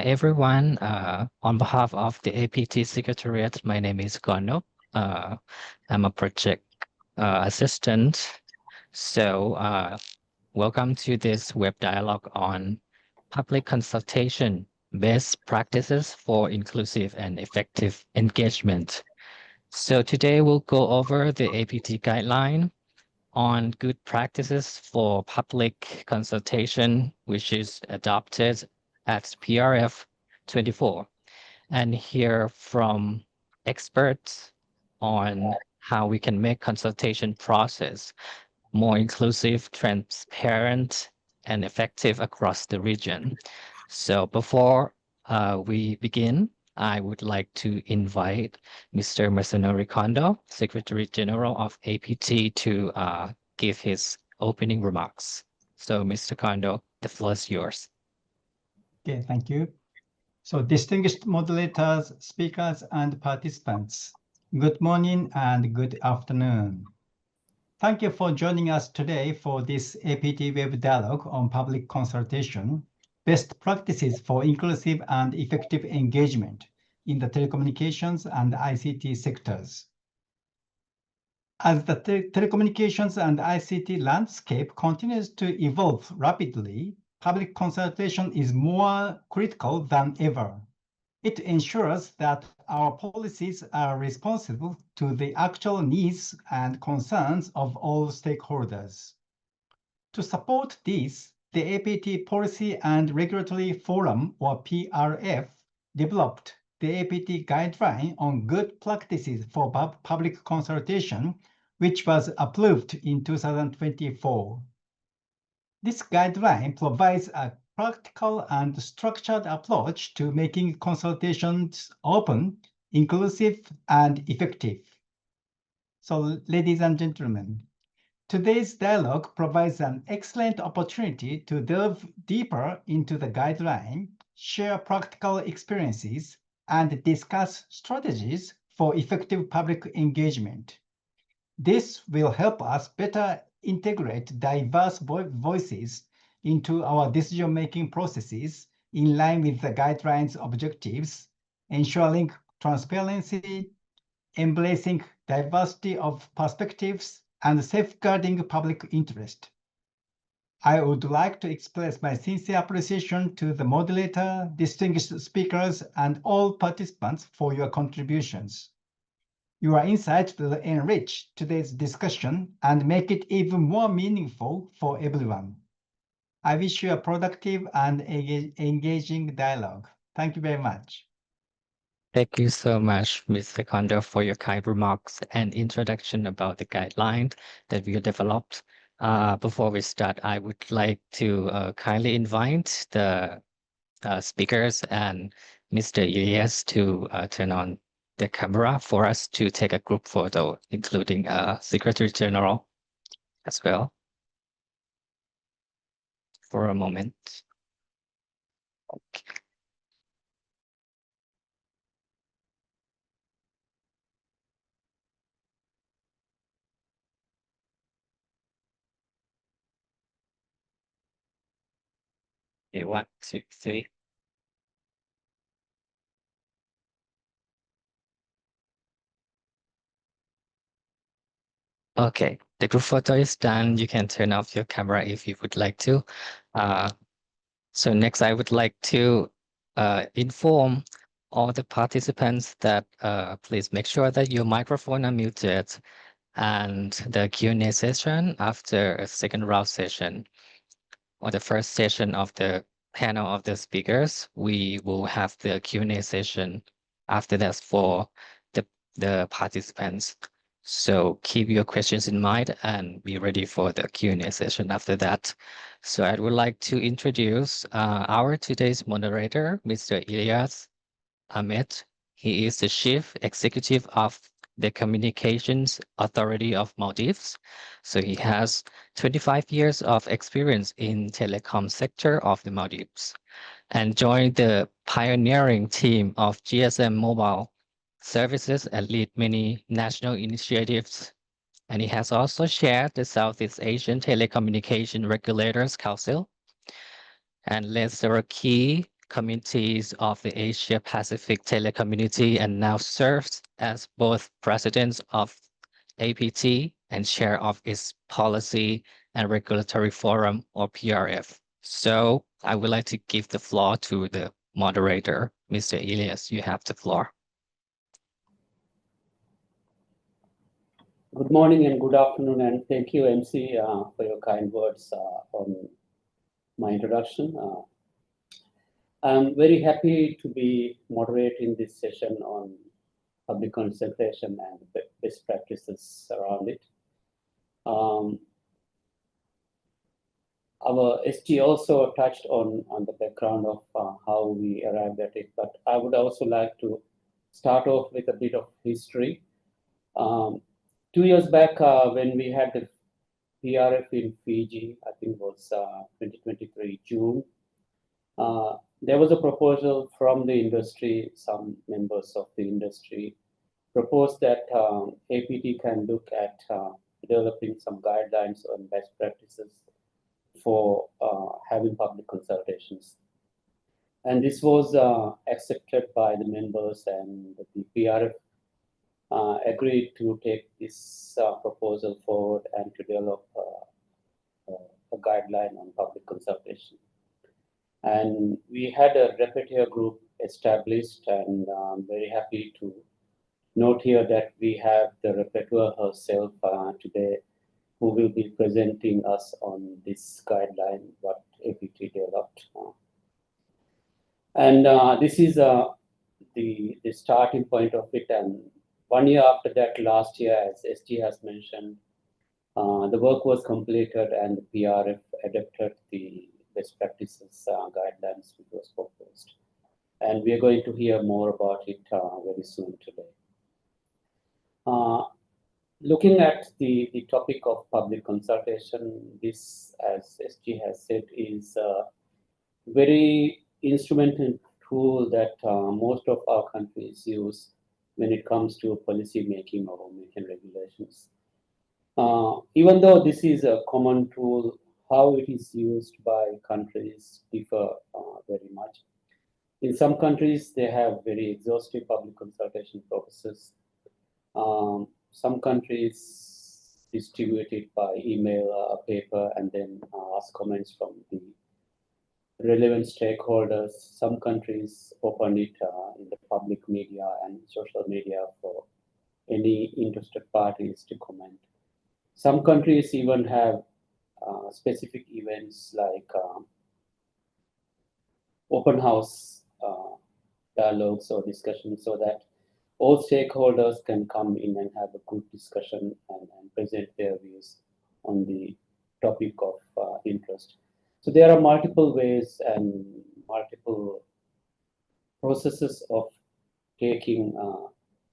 everyone. On behalf of the APT Secretariat, my name is Gono. I'm a project assistant. So welcome to this web dialogue on public consultation, best practices for inclusive and effective engagement. So today we'll go over the APT guideline on good practices for public consultation, which is adopted at PRF 24, and hear from experts on how we can make consultation process more inclusive, transparent, and effective across the region. So before we begin, I would like to invite Mr. Masanori Kondo, Secretary General of APT, to give his opening remarks. So, Mr. Kondo, the floor is yours. Okay, thank you. So, distinguished moderators, speakers, and participants, good morning and good afternoon. Thank you for joining us today for this APT web dialogue on public consultation, best practices for inclusive and effective engagement in the telecommunications and ICT sectors. As the telecommunications and ICT landscape continues to evolve rapidly, public consultation is more critical than ever. It ensures that our policies are responsive to the actual needs and concerns of all stakeholders. To support this, the APT Policy and Regulatory Forum, or PRF, developed the APT Guideline on Good Practices for Public Consultation, which was approved in 2024. This guideline provides a practical and structured approach to making consultations open, inclusive, and effective. So, ladies and gentlemen, today's dialogue provides an excellent opportunity to delve deeper into the guideline, share practical experiences, and discuss strategies for effective public engagement. This will help us better integrate diverse voices into our decision-making processes in line with the guideline's objectives, ensuring transparency, embracing diversity of perspectives, and safeguarding public interest. I would like to express my sincere appreciation to the moderator, distinguished speakers, and all participants for your contributions. Your insights will enrich today's discussion and make it even more meaningful for everyone. I wish you a productive and engaging dialogue. Thank you very much. Thank you so much, Mr. Kondo, for your kind remarks and introduction about the guideline that we developed. Before we start, I would like to kindly invite the speakers and Mr. Elias to turn on the camera for us to take a group photo, including Secretary General as well. For a moment. Okay. Okay, 1, 2, 3. Okay, the group photo is done. You can turn off your camera if you would like to. So next, I would like to inform all the participants that please make sure that your microphone are muted, and the Q&A session after a second round session or the first session of the panel of the speakers, we will have the Q&A session after that for the participants. So keep your questions in mind and be ready for the Q&A session after that. So I would like to introduce our today's moderator, Mr. Ilyas Ahmed. He is the Chief Executive of the Communications Authority of Maldives. So he has 25 years of experience in telecom sector of the Maldives and joined the pioneering team of GSM Mobile services and lead many national initiatives. And he has also chaired the Southeast Asian Telecommunication Regulators Council and led several key committees of the Asia-Pacific Telecommunity and now serves as both president of APT and chair of its Policy and Regulatory Forum, or PRF. So I would like to give the floor to the moderator. Mr. Elias, you have the floor. Good morning and good afternoon, and thank you, MC, for your kind words on my introduction. I'm very happy to be moderating this session on public consultation and best practices around it. Our SG also touched on the background of how we arrived at it, but I would also like to start off with a bit of history. 2 years back, when we had the PRF in Fiji, I think it was 2023 June, there was a proposal from the industry. Some members of the industry proposed that APT can look at developing some guidelines on best practices for having public consultations. And this was accepted by the members, and the PRF agreed to take this proposal forward and to develop a guideline on public consultation. And we had a rapporteur group established, and I'm very happy to note here that we have the rapporteur herself today, who will be presenting us on this guideline, what APT developed. And this is the starting point of it. And 1 year after that, last year, as SG has mentioned, the work was completed and the PRF adopted the best practices guidelines which was proposed. And we are going to hear more about it very soon today. Looking at the topic of public consultation, this, as SG has said, is a very instrumental tool that most of our countries use when it comes to policy making or making regulations. Even though this is a common tool, how it is used by countries differ very much. In some countries, they have very exhaustive public consultation processes. Some countries distribute it by email or paper and then ask comments from the relevant stakeholders. Some countries open it in the public media and social media for any interested parties to comment. Some countries even have specific events like open house dialogues or discussions, so that all stakeholders can come in and have a good discussion and present their views on the topic of interest. So there are multiple ways and multiple processes of taking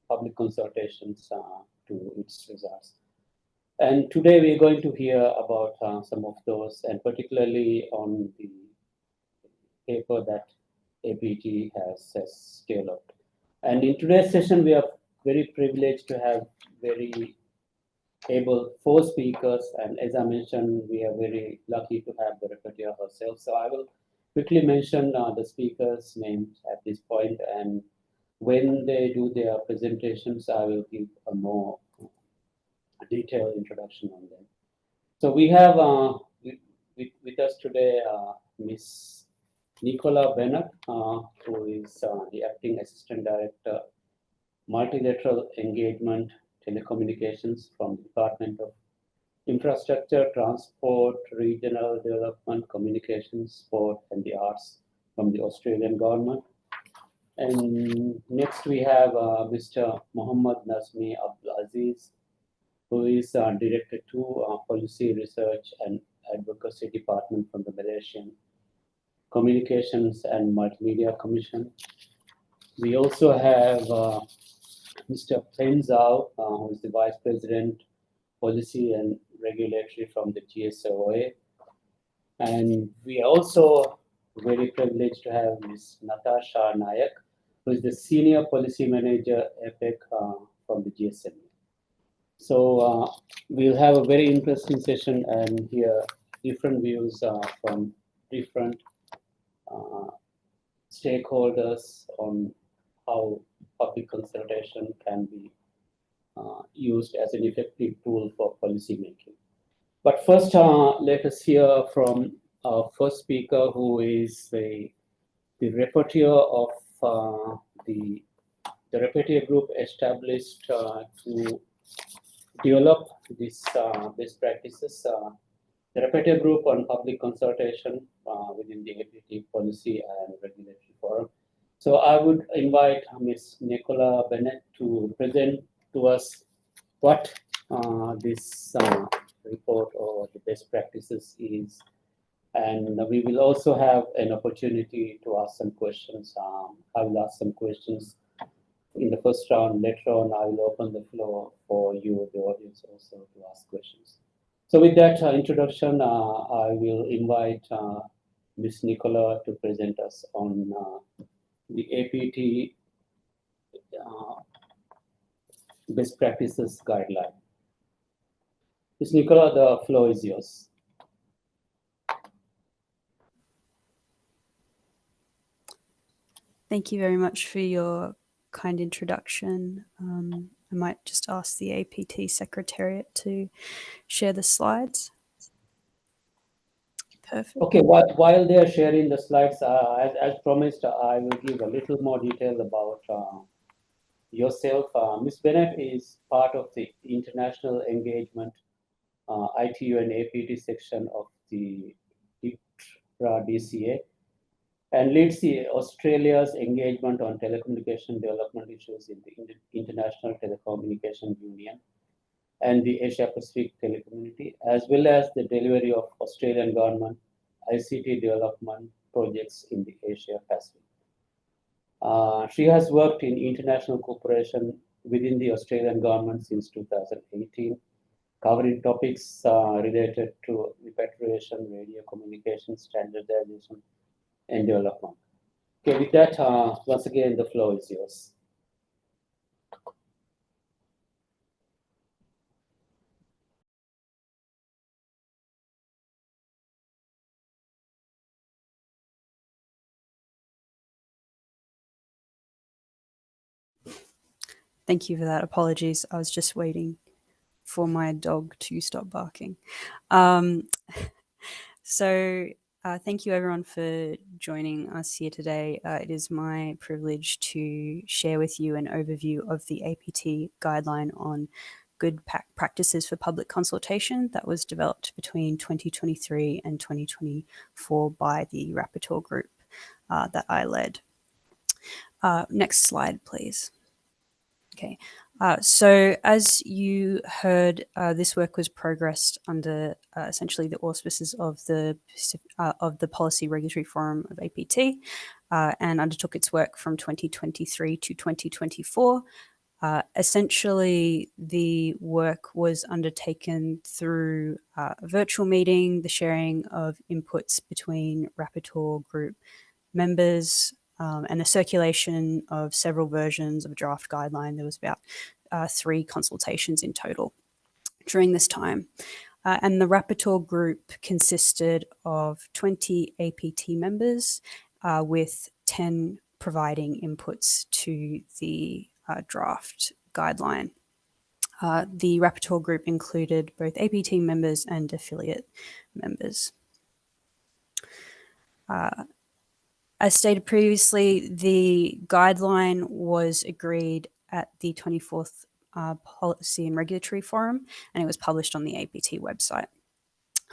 public consultations to its results. And today we're going to hear about some of those, and particularly on the paper that APT has developed. And in today's session, we are very privileged to have very able 4 speakers. And as I mentioned, we are very lucky to have the rapporteur herself. So I will quickly mention the speakers' names at this point, and when they do their presentations, I will give a more detailed introduction on them. So we have with us today Ms. Nicola Bennett, who is the Acting Assistant Director, Multilateral Engagement Telecommunications from the Department of Infrastructure, Transport, Regional Development, Communications, Sport and the Arts from the Australian government. And next we have Mr. Mohammad Nazmi Abdul Aziz, who is Director to Policy Research and Advocacy Department from the Malaysian Communications and Multimedia Commission. We also have Mr. Pen Zhao, who is the Vice President, Policy and Regulatory from the GSOA. And we are also very privileged to have Ms. Natasha Nayak, who is the Senior Policy Manager, APEC from the GSMA. So we'll have a very interesting session and hear different views from different stakeholders on how public consultation can be used as an effective tool for policy making. But first, let us hear from our first speaker, who is the rapporteur of the rapporteur group established to develop these best practices. The rapporteur group on public consultation within the APT Policy and Regulatory Forum. So I would invite Ms. Nicola Bennett to present to us what this report or the best practices is. And we will also have an opportunity to ask some questions. I will ask some questions in the first round. Later on, I will open the floor for you, the audience, also to ask questions. So with that introduction, I will invite Ms. Nicola to present us on the APT Best Practices Guideline. Ms. Nicola, the floor is yours. Thank you very much for your kind introduction. I might just ask the APT Secretariat to share the slides. Perfect. Okay, while they are sharing the slides, as promised, I will give a little more detail about yourself. Ms. Bennett is part of the International Engagement ITU and APT section of the IPRA DCA, and leads the Australia's engagement on telecommunication development issues in the International Telecommunication Union and the Asia-Pacific Telecommunity, as well as the delivery of Australian government ICT development projects in the Asia-Pacific. She has worked in international cooperation within the Australian government since 2018, covering topics related to repatriation, radio communication, standardization, and development. Okay, with that, once again, the floor is yours. Thank you for that. Apologies. I was just waiting for my dog to stop barking. Thank you everyone for joining us here today. It is my privilege to share with you an overview of the APT Guideline on Good Practices for Public Consultation that was developed between 2023 and 2024 by the Rapporteur Group that I led. Next slide, please. Okay, so as you heard, this work was progressed under essentially the auspices of the Policy Regulatory Forum of APT and undertook its work from 2023 to 2024. Essentially, the work was undertaken through a virtual meeting, the sharing of inputs between Rapporteur Group members, and the circulation of several versions of a draft guideline. There was about 3 consultations in total during this time. And the Rapporteur Group consisted of 20 APT members with 10 providing inputs to the draft guideline. The Rapporteur Group included both APT members and affiliate members. As stated previously, the guideline was agreed at the 24th Policy and Regulatory Forum, and it was published on the APT website.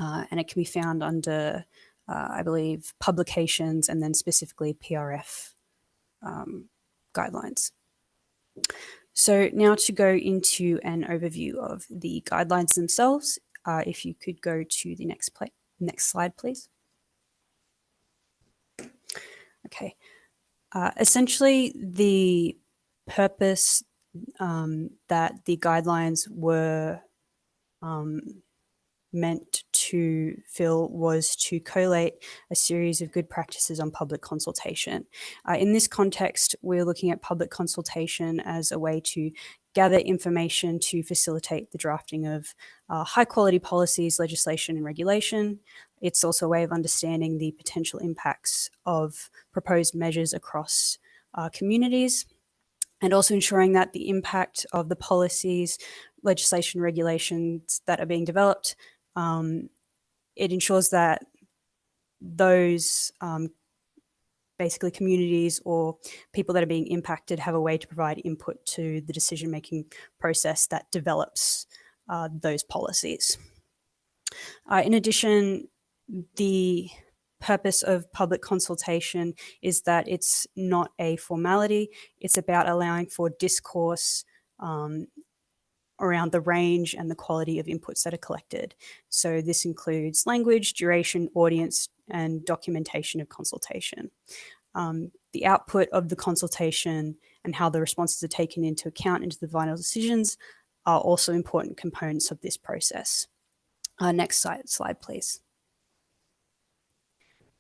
And it can be found under, I believe, publications and then specifically PRF guidelines. So now to go into an overview of the guidelines themselves, if you could go to the next slide, please. Okay. Essentially, the purpose that the guidelines were meant to fill was to collate a series of good practices on public consultation. In this context, we're looking at public consultation as a way to gather information to facilitate the drafting of high quality policies, legislation and regulation. It's also a way of understanding the potential impacts of proposed measures across communities, and also ensuring that the impact of the policies, legislation, regulations that are being developed, it ensures that those basically communities or people that are being impacted have a way to provide input to the decision-making process that develops those policies. In addition, the purpose of public consultation is that it's not a formality. It's about allowing for discourse around the range and the quality of inputs that are collected. So this includes language, duration, audience, and documentation of consultation. The output of the consultation and how the responses are taken into account into the final decisions are also important components of this process. Next slide, please.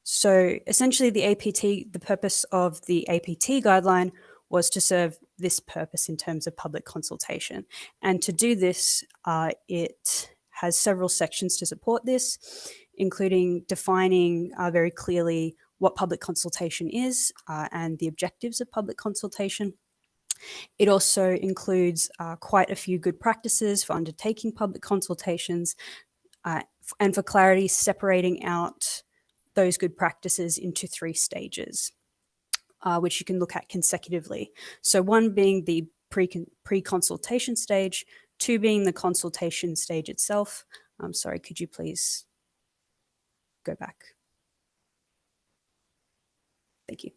So essentially the purpose of the APT guideline was to serve this purpose in terms of public consultation. And to do this, it has several sections to support this, including defining very clearly what public consultation is and the objectives of public consultation. It also includes quite a few good practices for undertaking public consultations, and for clarity, separating out those good practices into 3 stages, which you can look at consecutively. So 1 being the pre-consultation stage, 2 being the consultation stage itself. I'm sorry, could you please go back? Thank you.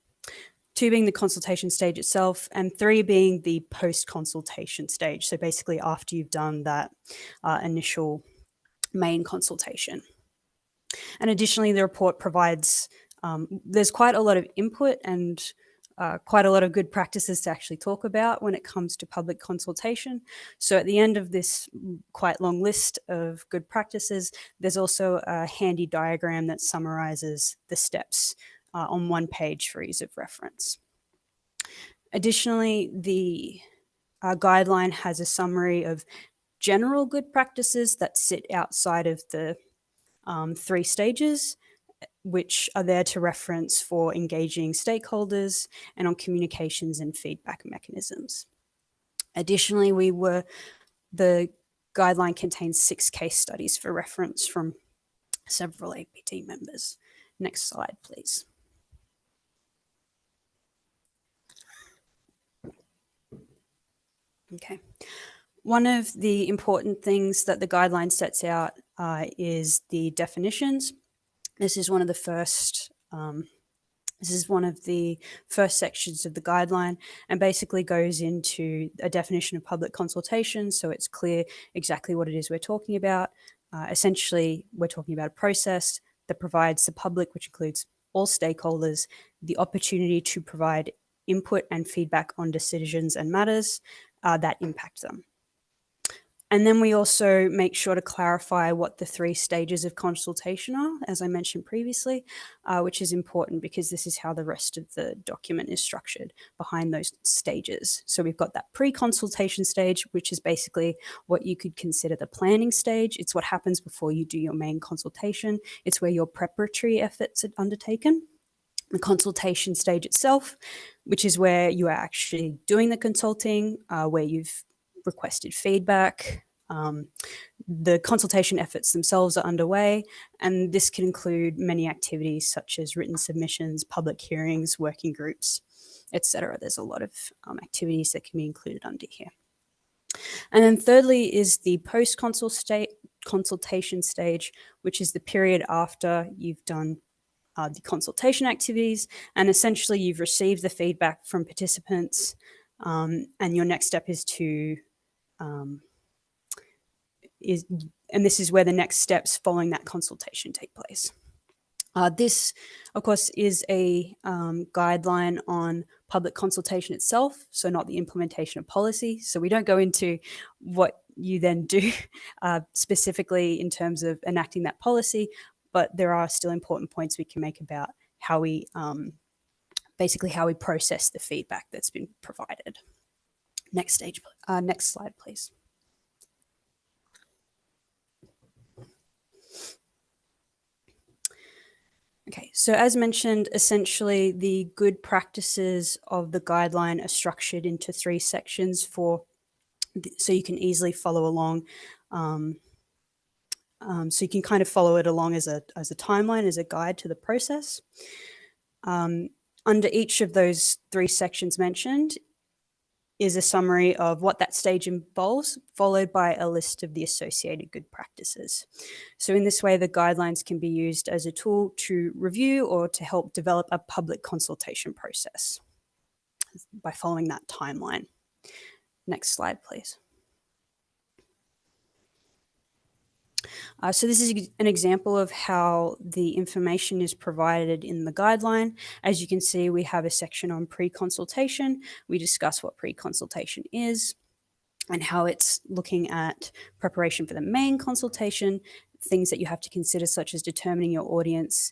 2 being the consultation stage itself, and 3 being the post-consultation stage. So basically after you've done that initial main consultation. And additionally, the report provides, there's quite a lot of input and quite a lot of good practices to actually talk about when it comes to public consultation. So at the end of this quite long list of good practices, there's also a handy diagram that summarizes the steps on 1 page for ease of reference. Additionally, the guideline has a summary of general good practices that sit outside of the 3 stages, which are there to reference for engaging stakeholders and on communications and feedback mechanisms. Additionally, the guideline contains 6 case studies for reference from several APT members. Next slide, please. Okay. One of the important things that the guideline sets out is the definitions. This is one of the first sections of the guideline, and basically goes into a definition of public consultation, so it's clear exactly what it is we're talking about. Essentially, we're talking about a process that provides the public, which includes all stakeholders, the opportunity to provide input and feedback on decisions and matters that impact them. And then we also make sure to clarify what the 3 stages of consultation are, as I mentioned previously, which is important because this is how the rest of the document is structured behind those stages. So we've got that pre-consultation stage, which is basically what you could consider the planning stage. It's what happens before you do your main consultation. It's where your preparatory efforts are undertaken. The consultation stage itself, which is where you are actually doing the consulting, where you've requested feedback. The consultation efforts themselves are underway, and this can include many activities such as written submissions, public hearings, working groups, etc. There's a lot of activities that can be included under here. And then thirdly is the post-consultation stage, which is the period after you've done the consultation activities, and essentially you've received the feedback from participants, and your next step is to and this is where the next steps following that consultation take place. This, of course, is a guideline on public consultation itself, so not the implementation of policy. So we don't go into what you then do specifically in terms of enacting that policy, but there are still important points we can make about how we basically how we process the feedback that's been provided. Next slide, please. Okay, so as mentioned, essentially the good practices of the guideline are structured into 3 sections so you can easily follow along. So you can kind of follow it along as a timeline, as a guide to the process. Under each of those 3 sections mentioned is a summary of what that stage involves, followed by a list of the associated good practices. So in this way, the guidelines can be used as a tool to review or to help develop a public consultation process by following that timeline. Next slide, please. So this is an example of how the information is provided in the guideline. As you can see, we have a section on pre-consultation. We discuss what pre-consultation is and how it's looking at preparation for the main consultation, things that you have to consider, such as determining your audience,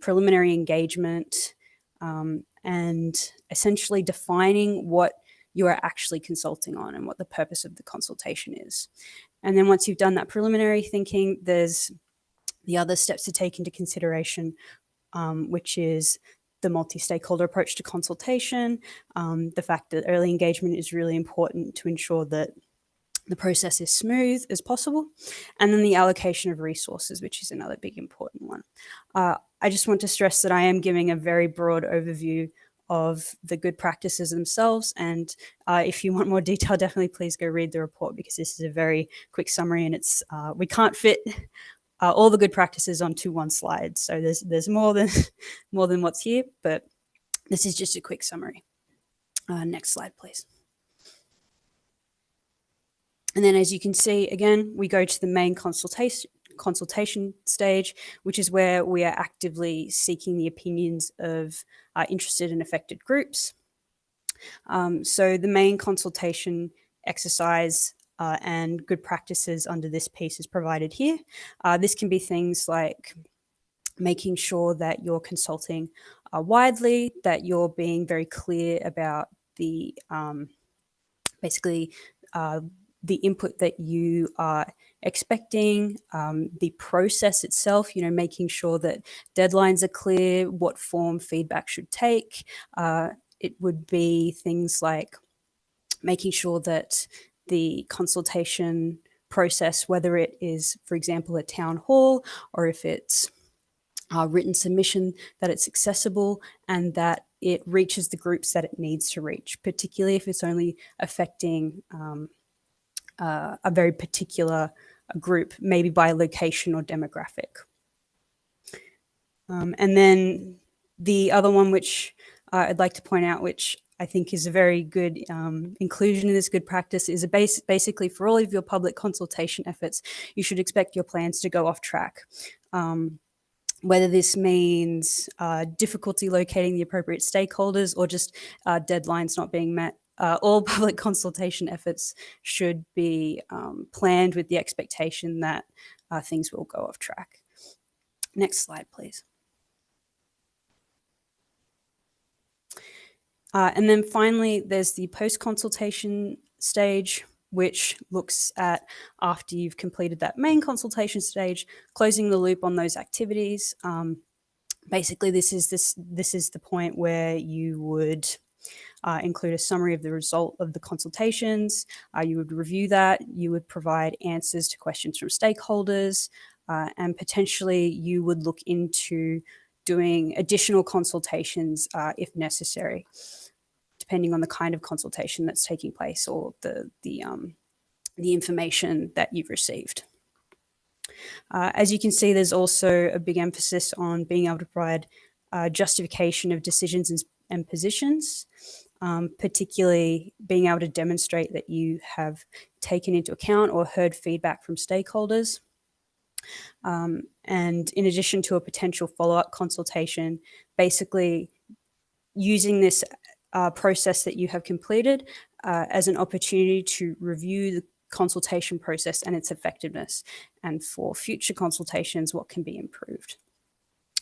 preliminary engagement, and essentially defining what you are actually consulting on and what the purpose of the consultation is. And then once you've done that preliminary thinking, there's the other steps to take into consideration, which is the multi-stakeholder approach to consultation, the fact that early engagement is really important to ensure that the process is smooth as possible, and then the allocation of resources, which is another big important one. I just want to stress that I am giving a very broad overview of the good practices themselves, and if you want more detail, definitely please go read the report, because this is a very quick summary, and it's we can't fit all the good practices onto one slide, so there's more than what's here, but this is just a quick summary. Next slide, please. And then, as you can see, again, we go to the main consultation stage, which is where we are actively seeking the opinions of interested and affected groups. So the main consultation exercise and good practices under this piece is provided here. This can be things like making sure that you're consulting widely, that you're being very clear about the basically the input that you are expecting, the process itself, making sure that deadlines are clear, what form feedback should take. It would be things like making sure that the consultation process, whether it is, for example, a town hall, or if it's a written submission, that it's accessible and that it reaches the groups that it needs to reach, particularly if it's only affecting a very particular group, maybe by location or demographic. And then the other one, which I'd like to point out, which I think is a very good inclusion in this good practice, is basically for all of your public consultation efforts, you should expect your plans to go off track. Whether this means difficulty locating the appropriate stakeholders or just deadlines not being met, all public consultation efforts should be planned with the expectation that things will go off track. Next slide, please. And then finally, there's the post-consultation stage, which looks at, after you've completed that main consultation stage, closing the loop on those activities. Basically, this is the point where you would include a summary of the result of the consultations. You would review that. You would provide answers to questions from stakeholders, and potentially you would look into doing additional consultations if necessary, depending on the kind of consultation that's taking place or the information that you've received. As you can see, there's also a big emphasis on being able to provide justification of decisions and positions, particularly being able to demonstrate that you have taken into account or heard feedback from stakeholders. And in addition to a potential follow-up consultation, basically using this process that you have completed as an opportunity to review the consultation process and its effectiveness, and for future consultations, what can be improved.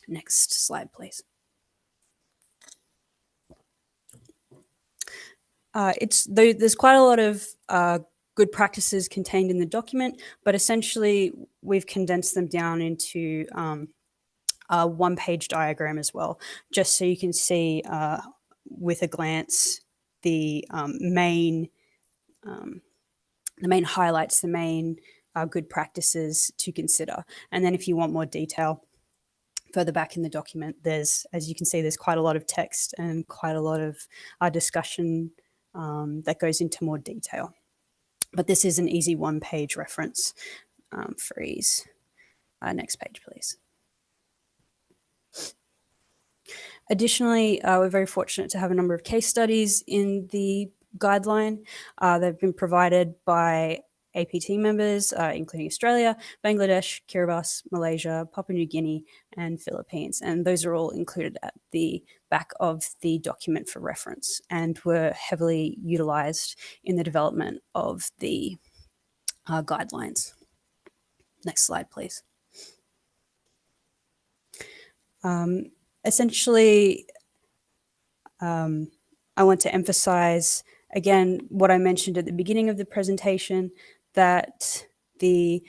Next slide, please. there's quite a lot of good practices contained in the document, but essentially we've condensed them down into a one-page diagram as well, just so you can see with a glance the main highlights, the main good practices to consider. And then if you want more detail further back in the document, there's, as you can see, there's quite a lot of text and quite a lot of discussion that goes into more detail. But this is an easy one-page reference for ease. Next page, please. Additionally, we're very fortunate to have a number of case studies in the guideline. They've been provided by APT members, including Australia, Bangladesh, Kiribati, Malaysia, Papua New Guinea, and Philippines. And those are all included at the back of the document for reference and were heavily utilized in the development of the guidelines. Next slide, please. Essentially, I want to emphasize again what I mentioned at the beginning of the presentation, that the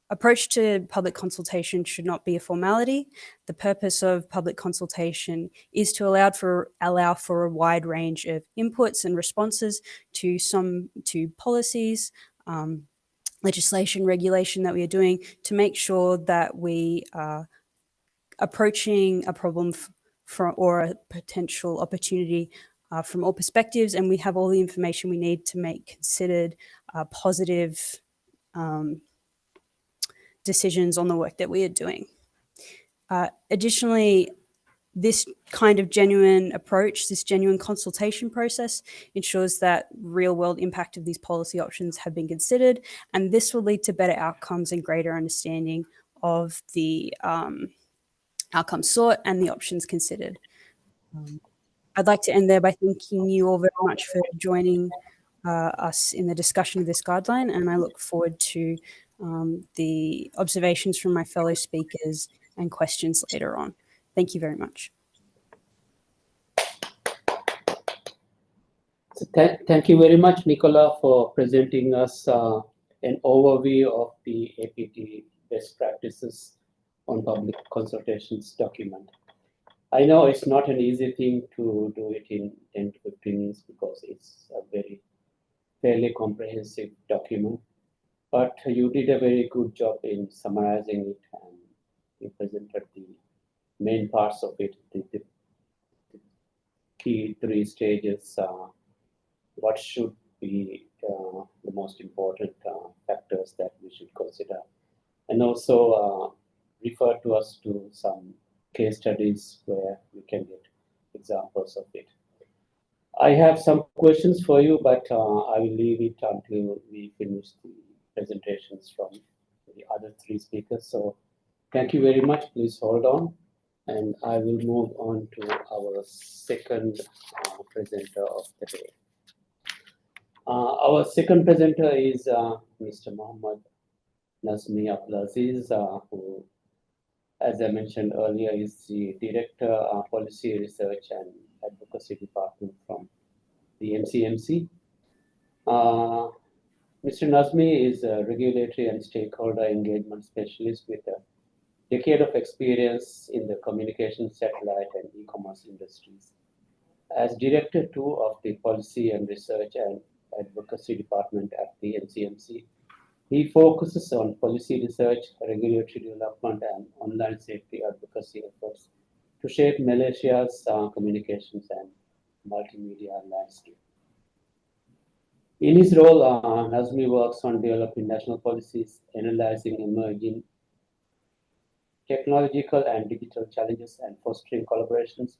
approach to public consultation should not be a formality. The purpose of public consultation is to allow for a wide range of inputs and responses to policies, legislation, regulation that we are doing, to make sure that we are approaching a problem or a potential opportunity from all perspectives, and we have all the information we need to make considered positive decisions on the work that we are doing. Additionally, this kind of genuine approach, this genuine consultation process, ensures that real-world impact of these policy options have been considered, and this will lead to better outcomes and greater understanding of the outcomes sought and the options considered. I'd like to end there by thanking you all very much for joining us in the discussion of this guideline, and I look forward to the observations from my fellow speakers and questions later on. Thank you very much. So thank you very much, Nicola, for presenting us an overview of the APT best practices on public consultations document. I know it's not an easy thing to do it in 10 to 15 minutes because it's a fairly comprehensive document, but you did a very good job in summarizing it, and you presented the main parts of it, the key 3 stages, what should be the most important factors that we should consider, and also refer to us to some case studies where we can get examples of it. I have some questions for you, but I will leave it until we finish the presentations from the other 3 speakers. So thank you very much. Please hold on, and I will move on to our second presenter of the day. Our second presenter is Mr. Mohammed Nazmi Abdulaziz, who, as I mentioned earlier, is the Director of Policy Research and Advocacy Department from the MCMC. Mr. Nazmi is a regulatory and stakeholder engagement specialist with a decade of experience in the communication, satellite, and e-commerce industries. As Director 2 of the Policy and Research and Advocacy Department at the MCMC, he focuses on policy research, regulatory development, and online safety advocacy efforts to shape Malaysia's communications and multimedia landscape. In his role, Nazmi works on developing national policies, analyzing emerging technological and digital challenges, and fostering collaborations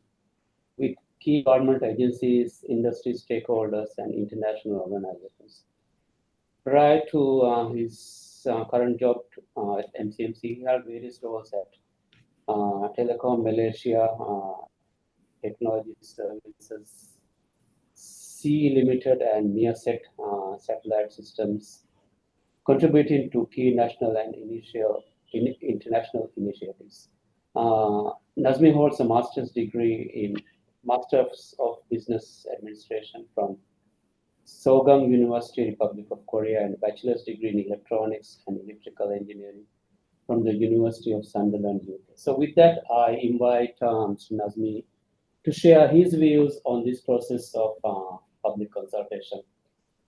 with key government agencies, industry stakeholders, and international organizations. Prior to his current job at MCMC, he held various roles at Telecom Malaysia, Technology Services, C Limited, and Nearset satellite systems, contributing to key national and international initiatives. Nazmi holds a master's degree in Masters of Business Administration from Sogang University, Republic of Korea, and a bachelor's degree in electronics and electrical engineering from the University of Sunderland, UK. So with that, I invite Mr. Nazmi to share his views on this process of public consultation.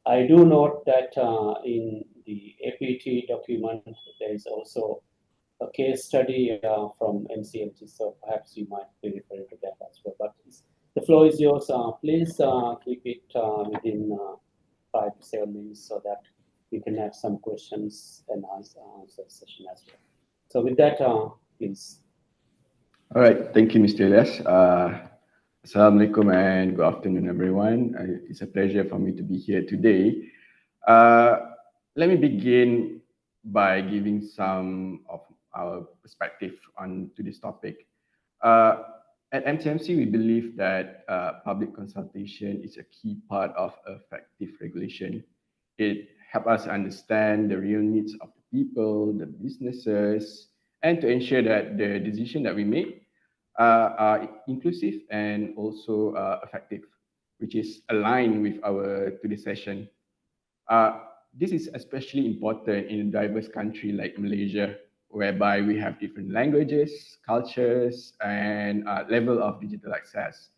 I do note that in the APT document, there is also a case study from NCLT, so perhaps you might be referring to that as well. But the floor is yours. Please keep it within 5 to 7 minutes so that we can have some questions and answer session as well. So with that, please. All right, thank you, Mr. Ilyas. Assalamualaikum and good afternoon, everyone. It's a pleasure for me to be here today. Let me begin by giving some of our perspective on to this topic. At MTMC, we believe that public consultation is a key part of effective regulation. It helps us understand the real needs of the people, the businesses, and to ensure that the decision that we make are inclusive and also effective, which is aligned with our today's session. This is especially important in a diverse country like Malaysia, whereby we have different languages, cultures, and level of digital access.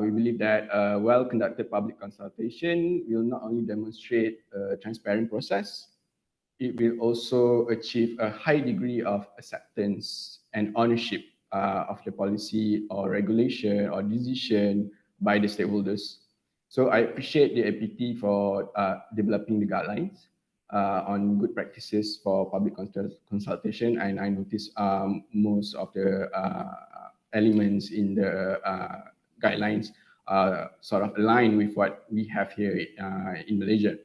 We believe that a well-conducted public consultation will not only demonstrate a transparent process, it will also achieve a high degree of acceptance and ownership of the policy or regulation or decision by the stakeholders. So I appreciate the APT for developing the guidelines on good practices for public consultation, and I noticed most of the elements in the guidelines sort of align with what we have here in Malaysia.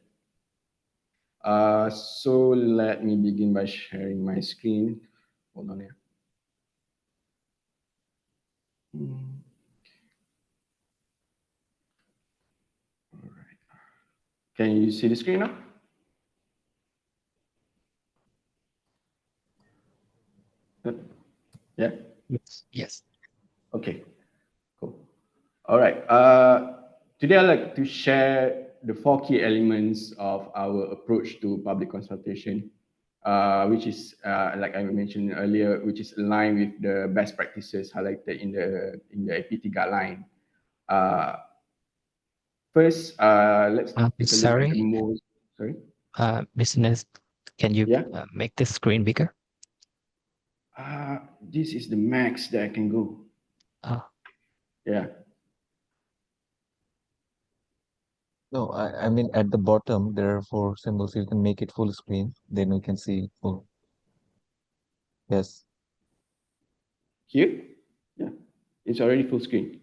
So let me begin by sharing my screen. Hold on here. All right. Can you see the screen now? Yeah? Yes. Okay, cool. All right. Today I'd like to share the 4 key elements of our approach to public consultation, which is, like I mentioned earlier, which is aligned with the best practices highlighted in the APT guideline. First, let's take a look Sorry. at the most. Sorry. Mr. Nes, can you make the screen bigger? This is the max that I can go. Yeah. No, I mean at the bottom there are 4 symbols. You can make it full screen, then we can see full. Yes. Here? Yeah. It's already full screen.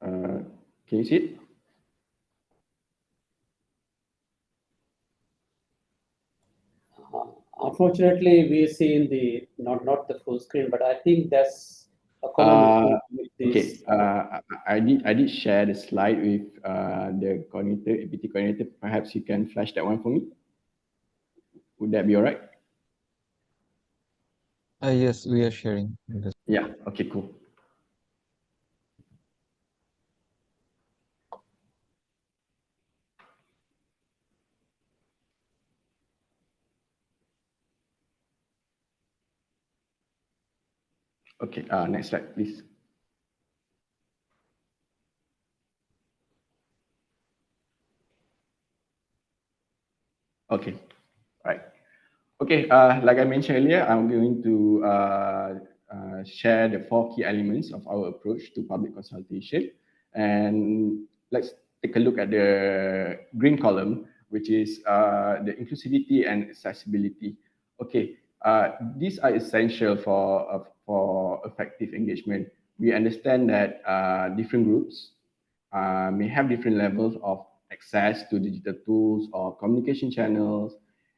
Can you see it? Unfortunately, we see in the not the full screen, but I think that's a common with this. Okay. I did share the slide with the coordinator, APT coordinator. Perhaps you can flash that one for me. Would that be all right? Yes, we are sharing. Yeah. Okay. Cool. Okay. Next slide, please. Okay. Right. Okay. Like I mentioned earlier, I'm going to share the 4 key elements of our approach to public consultation, and let's take a look at the green column, which is the inclusivity and accessibility. Okay. These are essential for effective engagement. We understand that different groups may have different levels of access to digital tools or communication channels,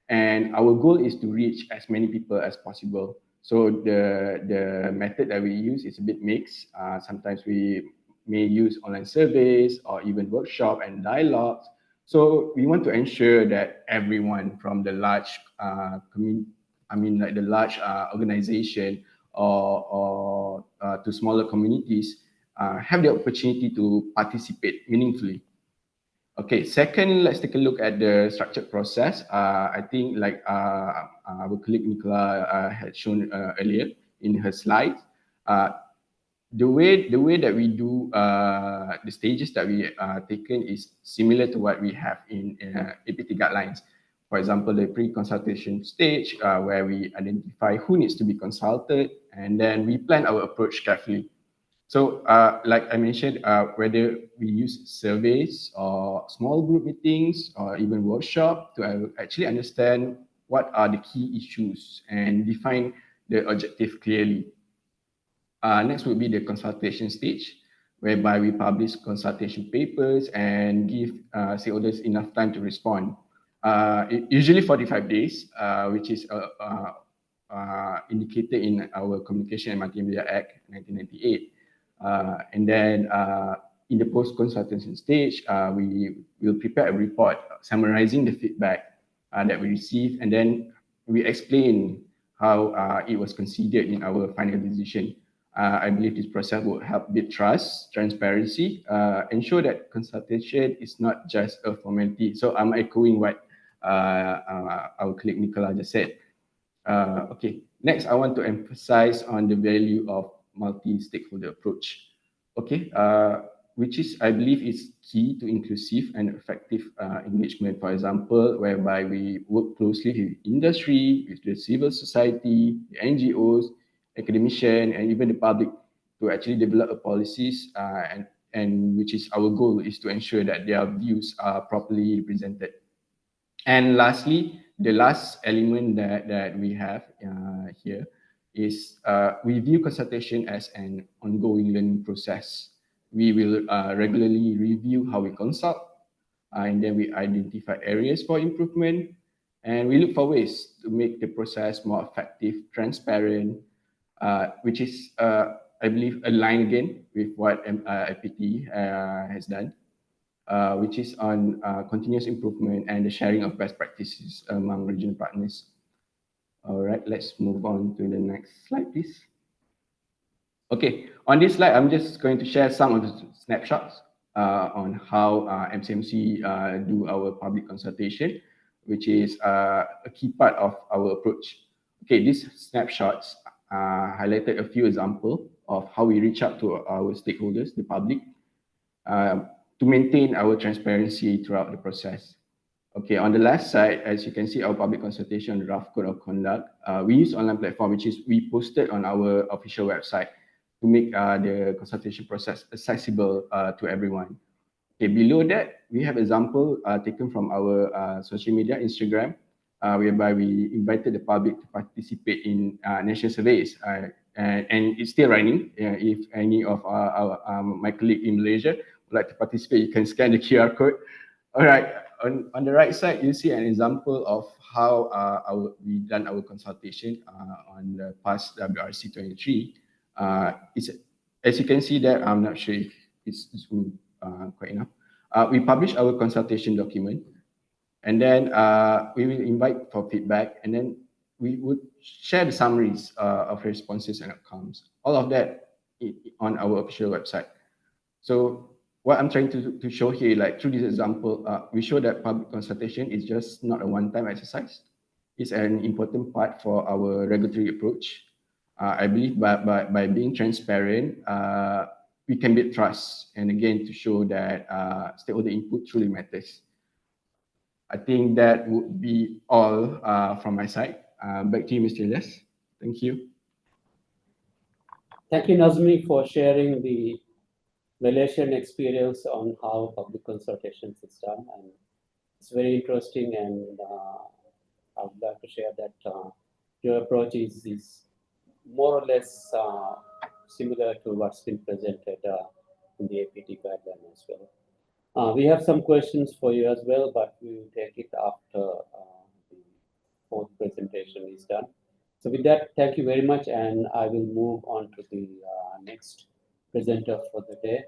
and our goal is to reach as many people as possible. So the method that we use is a bit mixed. Sometimes we may use online surveys or even workshop and dialogues. So we want to ensure that everyone from the large the large organization or to smaller communities have the opportunity to participate meaningfully. Okay, second, let's take a look at the structured process. I think like our colleague Nicola had shown earlier in her slides, the way that we do the stages that we taken is similar to what we have in APT guidelines. For example, the pre-consultation stage where we identify who needs to be consulted, and then we plan our approach carefully. So like I mentioned, whether we use surveys or small group meetings or even workshop to actually understand what are the key issues and define the objective clearly. Next would be the consultation stage, whereby we publish consultation papers and give stakeholders enough time to respond. Usually 45 days, which is indicated in our Communication and Multimedia Act 1998. And then in the post-consultation stage, we will prepare a report summarizing the feedback that we receive, and then we explain how it was considered in our final decision. I believe this process will help build trust, transparency, ensure that consultation is not just a formality. So I'm echoing what our colleague Nicola just said. Okay, next I want to emphasize on the value of multi-stakeholder approach. Okay, which is, I believe, is key to inclusive and effective engagement. For example, whereby we work closely with industry, with the civil society, the NGOs, academician, and even the public to actually develop policies and which is our goal is to ensure that their views are properly represented. And lastly, the last element that we have here is we view consultation as an ongoing learning process. We will regularly review how we consult, and then we identify areas for improvement, and we look for ways to make the process more effective, transparent, which is, I believe, aligned again with what APT has done, which is on continuous improvement and the sharing of best practices among regional partners. All right, let's move on to the next slide, please. Okay, on this slide, I'm just going to share some of the snapshots on how MCMC do our public consultation, which is a key part of our approach. Okay, these snapshots highlighted a few examples of how we reach out to our stakeholders, the public, to maintain our transparency throughout the process. Okay, on the left side, as you can see, our public consultation draft code of conduct, we use online platform, which is we posted on our official website to make the consultation process accessible to everyone. Okay, below that, we have example taken from our social media, Instagram, whereby we invited the public to participate in national surveys, and it's still running. If any of my colleague in Malaysia would like to participate, you can scan the QR code. All right, on the right side, you see an example of how we done our consultation on the past WRC 23. As you can see there, I'm not sure if it's quite enough. We publish our consultation document, and then we will invite for feedback, and then we would share the summaries of responses and outcomes. All of that on our official website. So what I'm trying to show here, like through this example, we show that public consultation is just not a one-time exercise. It's an important part for our regulatory approach. I believe by being transparent, we can build trust, and again, to show that stakeholder input truly matters. I think that would be all from my side. Back to you, Mr. Elias. Thank you. Thank you, Nazmi, for sharing the Malaysian experience on how public consultations is done. And it's very interesting, and I would like to share that your approach is more or less similar to what's been presented in the APT guideline as well. We have some questions for you as well, but we will take it after the fourth presentation is done. So with that, thank you very much, and I will move on to the next presenter for the day,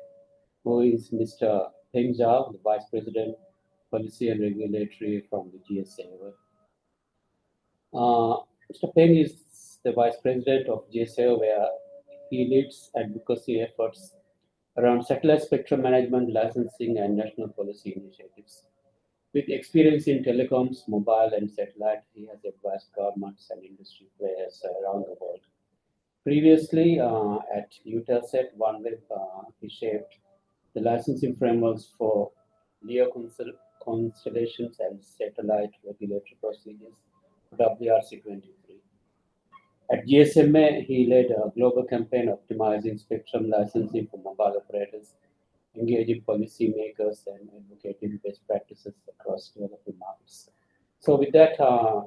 who is Mr. Peng Zhao, the Vice President, Policy and Regulatory from the GSA. Mr. Peng is the Vice President of GSA, where he leads advocacy efforts around satellite spectrum management, licensing, and national policy initiatives. With experience in telecoms, mobile, and satellite, he has advised governments and industry players around the world. Previously, at Eutelsat OneWeb, he shaped the licensing frameworks for LEO constellations and satellite regulatory procedures for WRC-23. At GSMA, he led a global campaign optimizing spectrum licensing for mobile operators, engaging policymakers and advocating best practices across developing markets. So with that,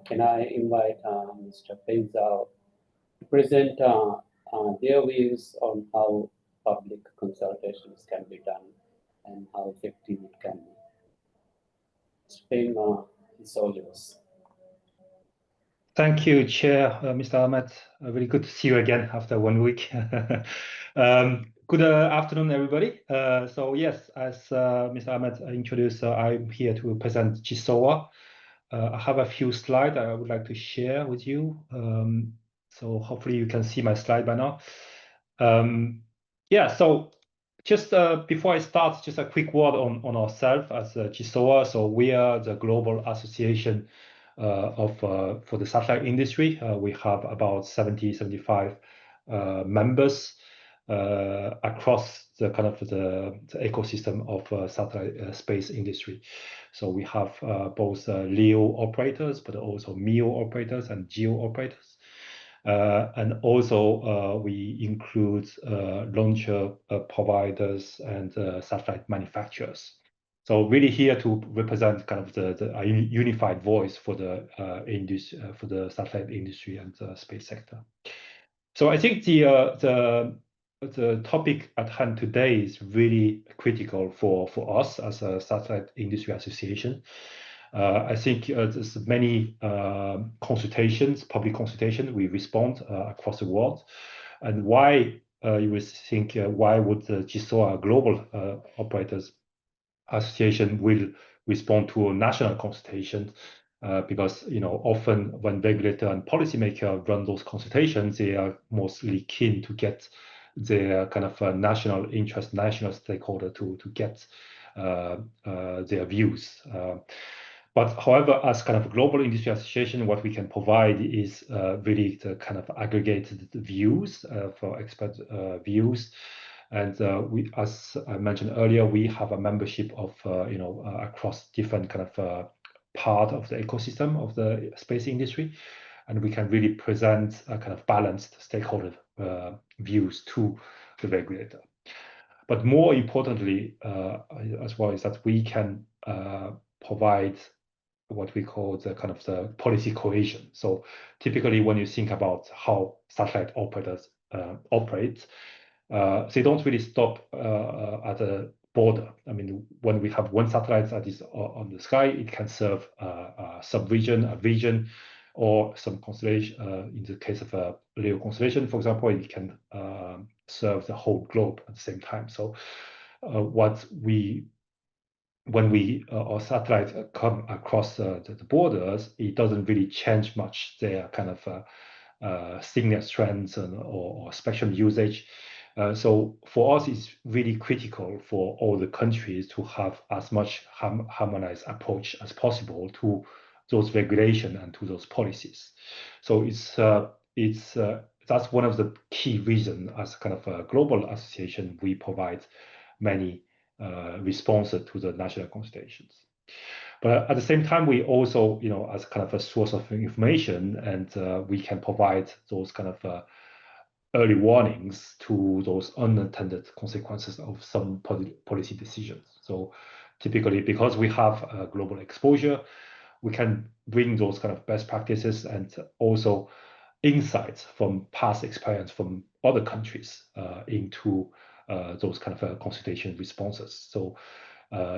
can I invite Mr. Peng Zhao to present their views on how public consultations can be done and how effective it can be. Mr. Peng, it's all yours. Thank you, Chair, Mr. Ahmed. Really good to see you again after 1 week. Good afternoon, everybody. So yes, as Mr. Ahmed introduced, I'm here to present GSOA. I have a few slides I would like to share with you. So hopefully you can see my slide by now. Yeah, so just before I start, just a quick word on ourselves as GSOA. So we are the global association for the satellite industry. We have about 75 members across the kind of the ecosystem of satellite space industry. So we have both LEO operators, but also MEO operators and GEO operators. And also we include launcher providers and satellite manufacturers. So really here to represent kind of the unified voice for the for the satellite industry and space sector. So I think the topic at hand today is really critical for us as a satellite industry association. I think there's many consultations, public consultation, we respond across the world. And why you would think, why would the GSOA Global Operators Association will respond to a national consultation? Because often when regulator and policymaker run those consultations, they are mostly keen to get their kind of national interest, national stakeholder to get their views. But however, as kind of a global industry association, what we can provide is really the kind of aggregated views for expert views. And we, as I mentioned earlier, we have a membership of across different kind of part of the ecosystem of the space industry, and we can really present a kind of balanced stakeholder views to the regulator. But more importantly, as well, is that we can provide what we call the kind of the policy cohesion. So typically when you think about how satellite operators operate, they don't really stop at a border. I mean, when we have one satellite that is on the sky, it can serve a sub-region, a region, or some constellation. In the case of a LEO constellation, for example, it can serve the whole globe at the same time. So when our satellites come across the borders, it doesn't really change much their kind of signal strengths or spectrum usage. So for us, it's really critical for all the countries to have as much harmonized approach as possible to those regulations and to those policies. So that's one of the key reasons as kind of a global association, we provide many responses to the national consultations. But at the same time, we also, as kind of a source of information, and we can provide those kind of early warnings to those unintended consequences of some policy decisions. So typically, because we have a global exposure, we can bring those kind of best practices and also insights from past experience from other countries into those kind of consultation responses. So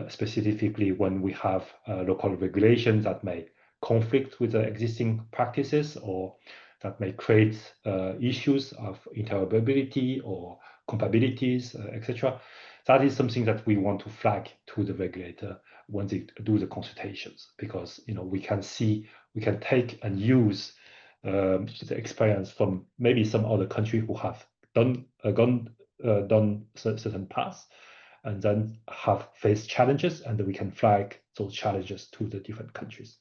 specifically when we have local regulations that may conflict with the existing practices or that may create issues of interoperability or compatibilities, etc. That is something that we want to flag to the regulator when they do the consultations, because we can take and use the experience from maybe some other country who have gone done certain paths and then have faced challenges, and we can flag those challenges to the different countries.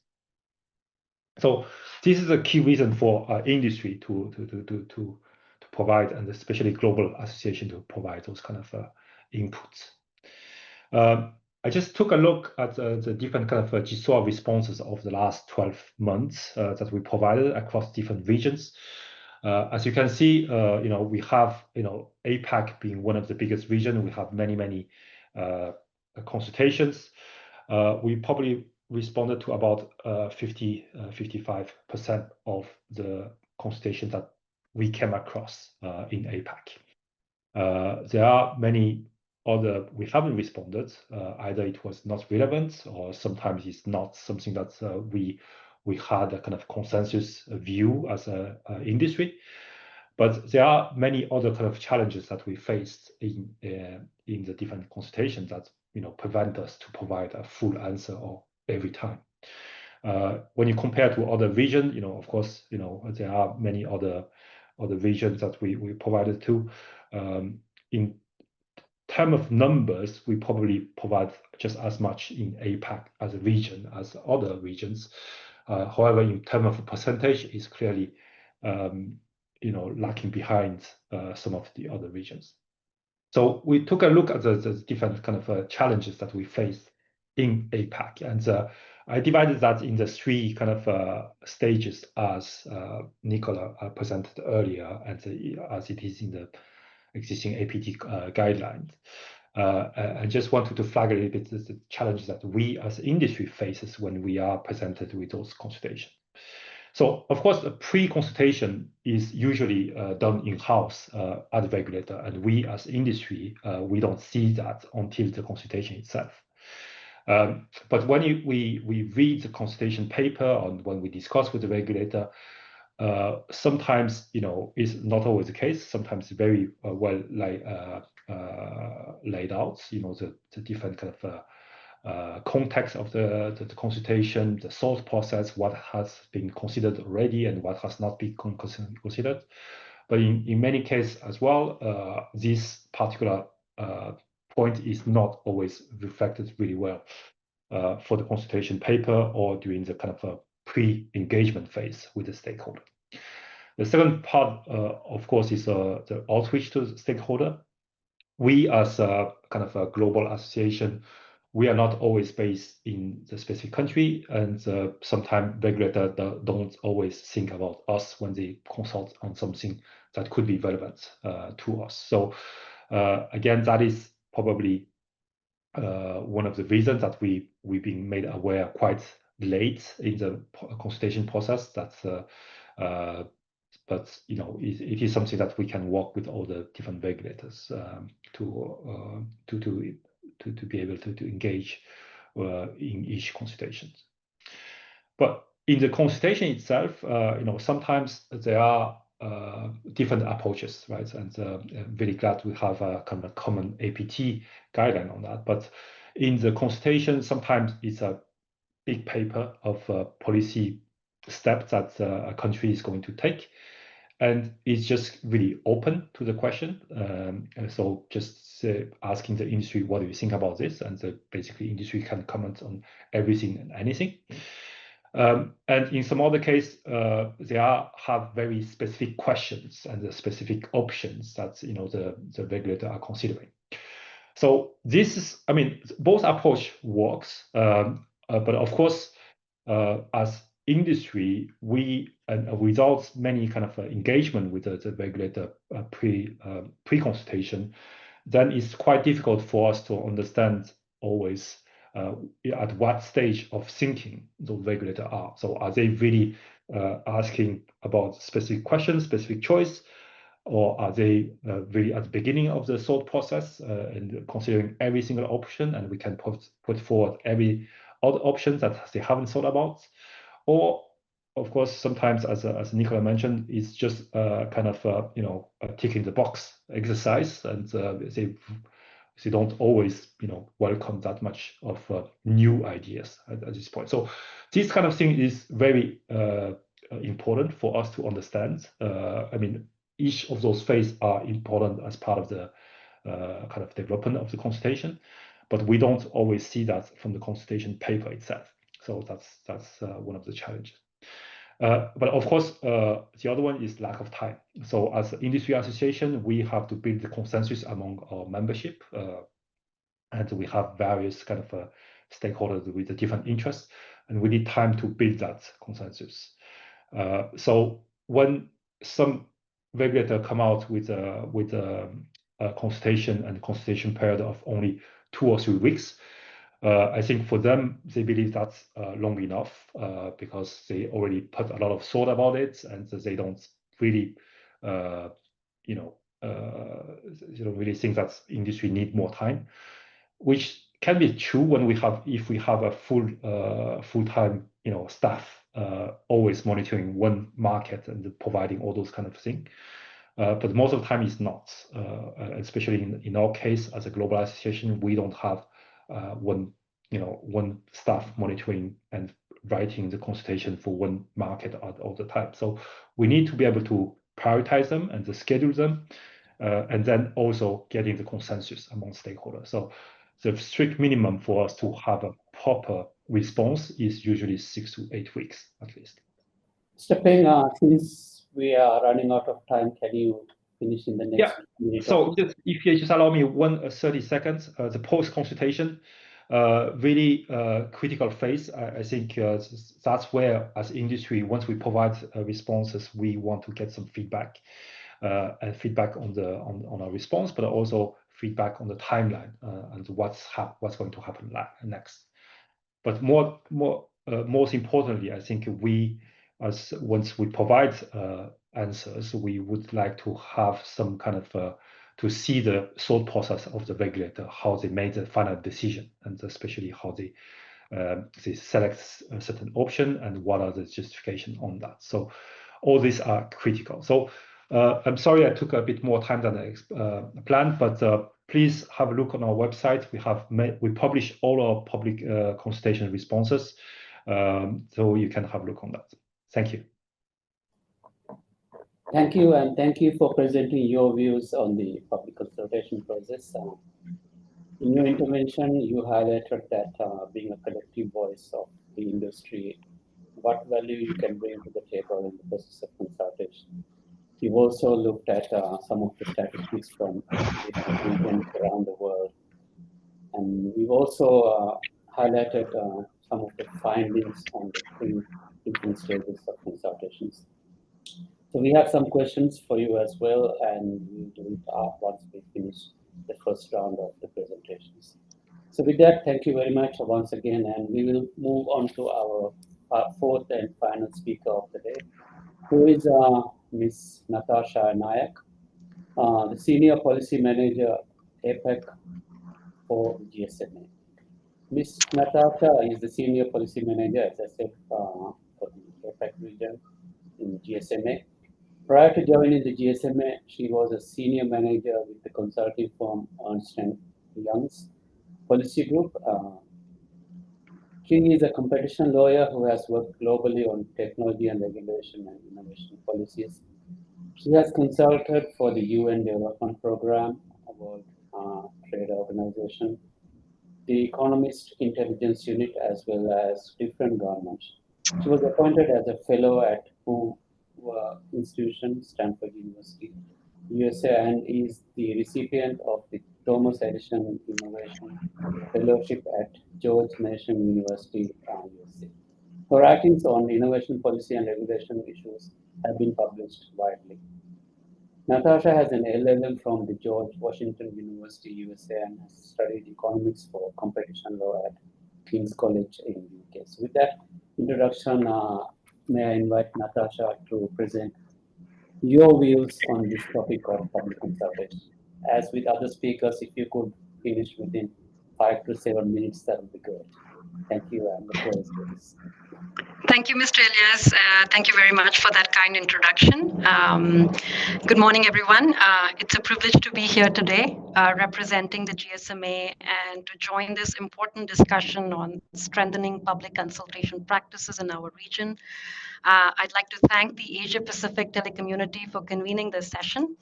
So this is a key reason for industry to provide, and especially global association to provide those kind of inputs. I just took a look at the different kind of GSOA responses of the last 12 months that we provided across different regions. As you can see, we have, APAC being one of the biggest regions. We have many consultations. We probably responded to about 55% of the consultations that we came across in APAC. There are many other we haven't responded. Either it was not relevant, or sometimes it's not something that we had a kind of consensus view as a industry. But there are many other kind of challenges that we faced in the different consultations that prevent us to provide a full answer every time. When you compare to other regions, of course, there are many other regions that we provided to. In terms of numbers, we probably provide just as much in APAC as a region as other regions. However, in terms of percentage, it's clearly lacking behind some of the other regions. So we took a look at the different kind of challenges that we faced in APAC, and I divided that in the three kind of stages as Nicola presented earlier, and as it is in the existing APT guidelines. I just wanted to flag a little bit the challenges that we as industry faces when we are presented with those consultations. So, of course, the pre-consultation is usually done in-house at the regulator, and we as industry, we don't see that until the consultation itself. But when we read the consultation paper, and when we discuss with the regulator, sometimes is not always the case. Sometimes very well laid out. The different kind of context of the consultation, the thought process, what has been considered already and what has not been considered. But in many cases as well, this particular point is not always reflected really well for the consultation paper or during the kind of pre-engagement phase with the stakeholder. The second part, of course, is the outreach to the stakeholder. We, as a kind of a global association, we are not always based in the specific country, and sometimes regulators don't always think about us when they consult on something that could be relevant to us. So again, that is probably one of the reasons that we've been made aware quite late in the consultation process. But it is something that we can work with all the different regulators to be able to engage in each consultation. But in the consultation itself, sometimes there are different approaches, right? And I'm really glad we have a kind of common APT guideline on that. But in the consultation, sometimes it's a big paper of policy steps that a country is going to take, and it's just really open to the question. So just asking the industry, what do you think about this? And basically industry can comment on everything and anything. And in some other case, they have very specific questions and the specific options that the regulator are considering. So this is, both approach works, but of course, as industry, without many kind of engagement with the regulator pre-consultation, then it's quite difficult for us to understand always at what stage of thinking the regulator are. So are they really asking about specific questions, specific choice, or are they really at the beginning of the thought process and considering every single option, and we can put forward every other option that they haven't thought about? Or, of course, sometimes, as Nicola mentioned, it's just kind of a ticking the box exercise, and they don't always welcome that much of new ideas at this point. So this kind of thing is very important for us to understand. Each of those phases are important as part of the kind of development of the consultation, but we don't always see that from the consultation paper itself. So that's one of the challenges. But of course, the other one is lack of time. So as an industry association, we have to build the consensus among our membership, and we have various kind of stakeholders with different interests, and we need time to build that consensus. So when some regulator come out with a consultation and consultation period of only 2 or 3 weeks, I think for them, they believe that's long enough because they already put a lot of thought about it, and they don't really, they don't really think that industry need more time, which can be true when if we have a full-time staff always monitoring one market and providing all those kind of things. But most of the time it's not, especially in our case as a global association, we don't have one staff monitoring and writing the consultation for one market all the time. So we need to be able to prioritize them and to schedule them, and then also getting the consensus among stakeholders. So the strict minimum for us to have a proper response is usually 6 to 8 weeks at least. Mr. Peng, since we are running out of time, can you finish in the next minute? So if you just allow me 30 seconds, the post-consultation, really critical phase. I think that's where, as industry, once we provide responses, we want to get some feedback, and feedback on our response, but also feedback on the timeline and what's going to happen next. But most importantly, I think once we provide answers, we would like to have some kind of to see the thought process of the regulator, how they made the final decision, and especially how they select a certain option and what are the justification on that. So all these are critical. So I'm sorry I took a bit more time than I planned, but please have a look on our website. We publish all our public consultation responses, so you can have a look on that. Thank you. Thank you, and thank you for presenting your views on the public consultation process. In your intervention, you highlighted that being a collective voice of the industry, what value you can bring to the table in the process of consultation. You've also looked at some of the statistics from different regions around the world. And we've also highlighted some of the findings on the 3 different stages of consultations. So we have some questions for you as well, and we'll do it once we finish the first round of the presentations. So with that, thank you very much once again, and we will move on to our 4th and final speaker of the day, who is Ms. Natasha Nayak, the Senior Policy Manager, APEC for GSMA. Ms. Natasha is the Senior Policy Manager, as I said, for the APEC region in GSMA. Prior to joining the GSMA, she was a Senior Manager with the consulting firm Ernst & Young's Policy Group. She is a competition lawyer who has worked globally on technology and regulation and innovation policies. She has consulted for the UN Development Program, World Trade Organization, the Economist Intelligence Unit, as well as different governments. She was appointed as a fellow at WHO Institution, Stanford University, USA, and is the recipient of the Thomas Edison Innovation Fellowship at George Mason University, USA. Her writings on innovation policy and regulation issues have been published widely. Natasha has an LLM from the George Washington University, USA, and has studied economics for competition law at King's College in the UK. So with that introduction, may I invite Natasha to present your views on this topic of public consultation. As with other speakers, if you could finish within 5 to 7 minutes, that would be good. Thank you, and the floor is yours. Thank you, Mr. Elias. Thank you very much for that kind introduction. Good morning, everyone. It's a privilege to be here today representing the GSMA and to join this important discussion on strengthening public consultation practices in our region. I'd like to thank the Asia-Pacific Telecommunity for convening this session.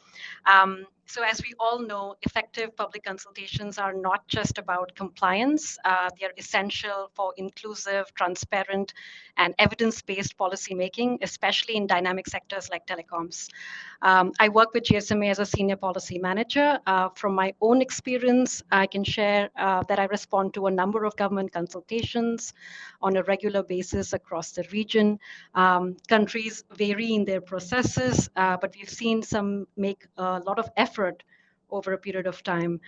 So as we all know, effective public consultations are not just about compliance. They are essential for inclusive, transparent, and evidence-based policymaking, especially in dynamic sectors like telecoms. I work with GSMA as a senior policy manager. From my own experience, I can share that I respond to a number of government consultations on a regular basis across the region. Countries vary in their processes, but we've seen some make a lot of effort over a period of time.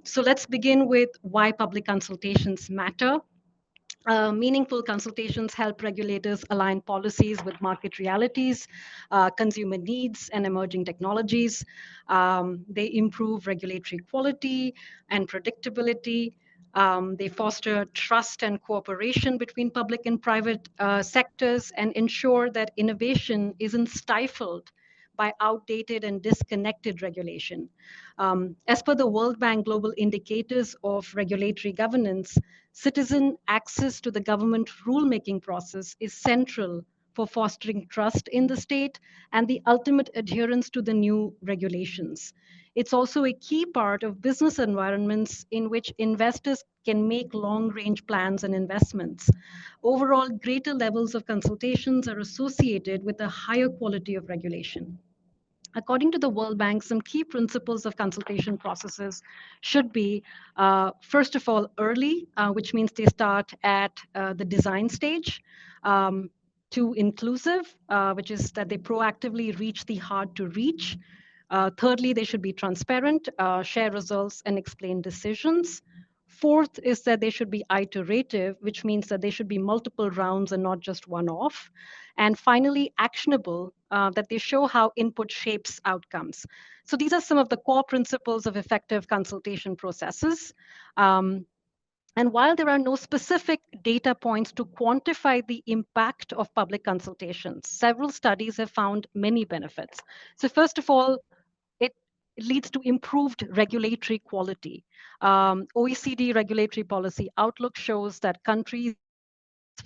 So let's begin with why public consultations matter. Meaningful consultations help regulators align policies with market realities, consumer needs, and emerging technologies. They improve regulatory quality and predictability. They foster trust and cooperation between public and private sectors and ensure that innovation isn't stifled by outdated and disconnected regulation. As per the World Bank Global Indicators of Regulatory Governance, citizen access to the government rulemaking process is central for fostering trust in the state and the ultimate adherence to the new regulations. It's also a key part of business environments in which investors can make long-range plans and investments. Overall, greater levels of consultations are associated with a higher quality of regulation. According to the World Bank, some key principles of consultation processes should be, first of all, early, which means they start at the design stage, to inclusive, which is that they proactively reach the hard to reach. Thirdly, they should be transparent, share results, and explain decisions. Fourth is that they should be iterative, which means that they should be multiple rounds and not just one off. And finally, actionable, that they show how input shapes outcomes. So these are some of the core principles of effective consultation processes. And while there are no specific data points to quantify the impact of public consultations, several studies have found many benefits. So first of all, it leads to improved regulatory quality. OECD regulatory policy outlook shows that countries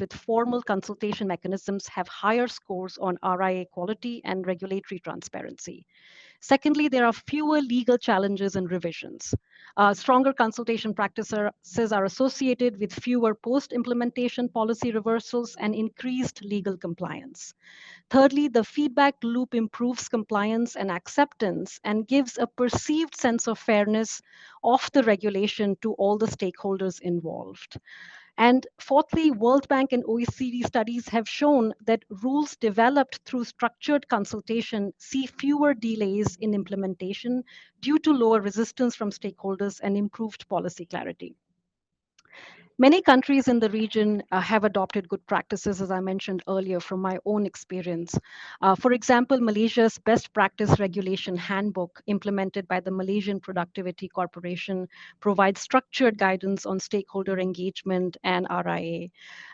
with formal consultation mechanisms have higher scores on RIA quality and regulatory transparency. Secondly, there are fewer legal challenges and revisions. Stronger consultation practices are associated with fewer post-implementation policy reversals and increased legal compliance. Thirdly, the feedback loop improves compliance and acceptance and gives a perceived sense of fairness of the regulation to all the stakeholders involved. And fourthly, World Bank and OECD studies have shown that rules developed through structured consultation see fewer delays in implementation due to lower resistance from stakeholders and improved policy clarity. Many countries in the region have adopted good practices, as I mentioned earlier, from my own experience. For example, Malaysia's best practice regulation handbook, implemented by the Malaysian Productivity Corporation, provides structured guidance on stakeholder engagement and RIA.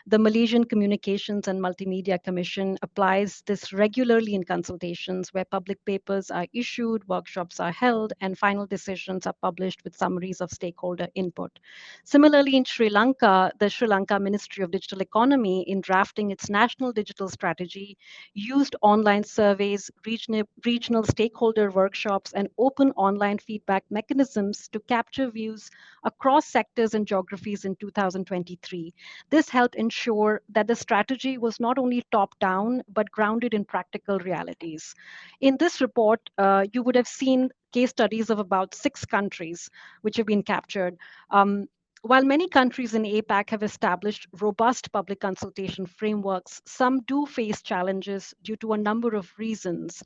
The Malaysian Communications and Multimedia Commission applies this regularly in consultations where public papers are issued, workshops are held, and final decisions are published with summaries of stakeholder input. Similarly, in Sri Lanka, the Sri Lanka Ministry of Digital Economy, in drafting its national digital strategy, used online surveys, regional stakeholder workshops, and open online feedback mechanisms to capture views across sectors and geographies in 2023. This helped ensure that the strategy was not only top-down, but grounded in practical realities. In this report, you would have seen case studies of about 6 countries which have been captured. While many countries in APAC have established robust public consultation frameworks, some do face challenges due to a number of reasons,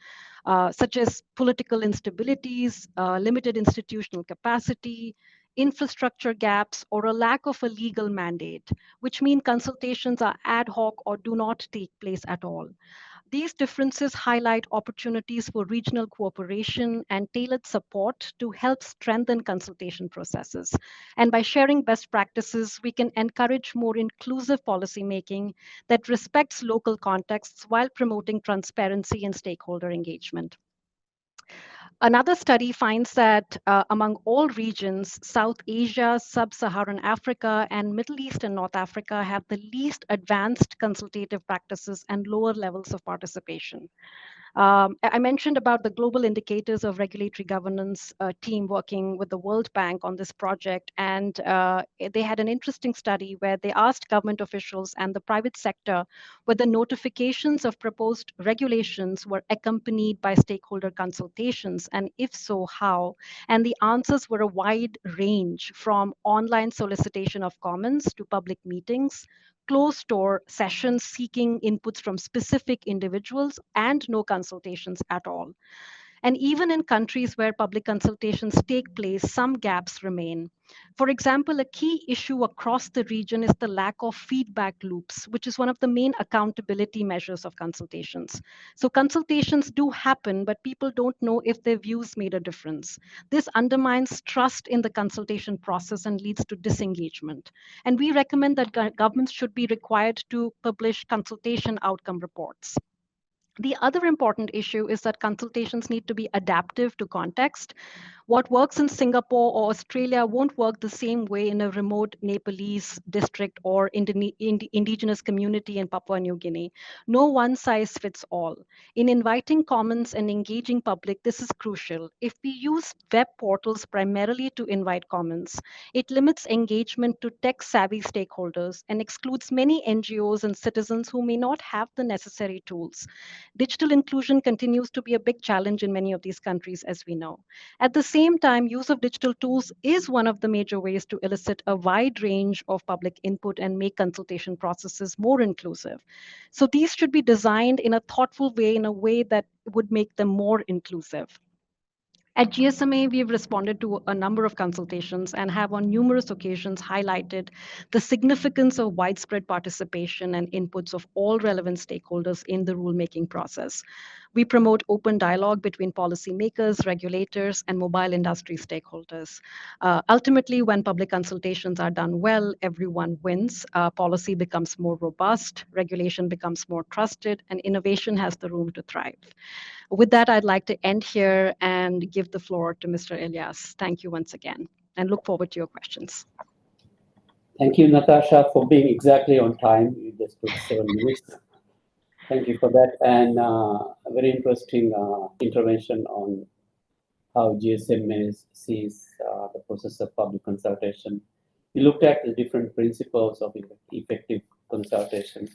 such as political instabilities, limited institutional capacity, infrastructure gaps, or a lack of a legal mandate, which mean consultations are ad hoc or do not take place at all. These differences highlight opportunities for regional cooperation and tailored support to help strengthen consultation processes. And by sharing best practices, we can encourage more inclusive policymaking that respects local contexts while promoting transparency and stakeholder engagement. Another study finds that among all regions, South Asia, Sub-Saharan Africa, and Middle East and North Africa have the least advanced consultative practices and lower levels of participation. I mentioned about the global indicators of regulatory governance team working with the World Bank on this project. And they had an interesting study where they asked government officials and the private sector whether notifications of proposed regulations were accompanied by stakeholder consultations, and if so, how? And the answers were a wide range, from online solicitation of comments to public meetings, closed door sessions seeking inputs from specific individuals, and no consultations at all. And even in countries where public consultations take place, some gaps remain. For example, a key issue across the region is the lack of feedback loops, which is one of the main accountability measures of consultations. So consultations do happen, but people don't know if their views made a difference. This undermines trust in the consultation process and leads to disengagement. And we recommend that governments should be required to publish consultation outcome reports. The other important issue is that consultations need to be adaptive to context. What works in Singapore or Australia won't work the same way in a remote Nepalese district or indigenous community in Papua New Guinea. No one size fits all. In inviting comments and engaging public, this is crucial. If we use web portals primarily to invite comments, it limits engagement to tech-savvy stakeholders and excludes many NGOs and citizens who may not have the necessary tools. Digital inclusion continues to be a big challenge in many of these countries, as we know. At the same time, use of digital tools is one of the major ways to elicit a wide range of public input and make consultation processes more inclusive. So these should be designed in a thoughtful way, in a way that would make them more inclusive. At GSMA, we've responded to a number of consultations and have on numerous occasions highlighted the significance of widespread participation and inputs of all relevant stakeholders in the rulemaking process. We promote open dialogue between policymakers, regulators, and mobile industry stakeholders. Ultimately, when public consultations are done well, everyone wins. Policy becomes more robust, regulation becomes more trusted, and innovation has the room to thrive. With that, I'd like to end here and give the floor to Mr. Ilyas. Thank you once again, and look forward to your questions. Thank you, Natasha, for being exactly on time. You just took 7 minutes. Thank you for that, and a very interesting intervention on how GSMA sees the process of public consultation. We looked at the different principles of effective consultation,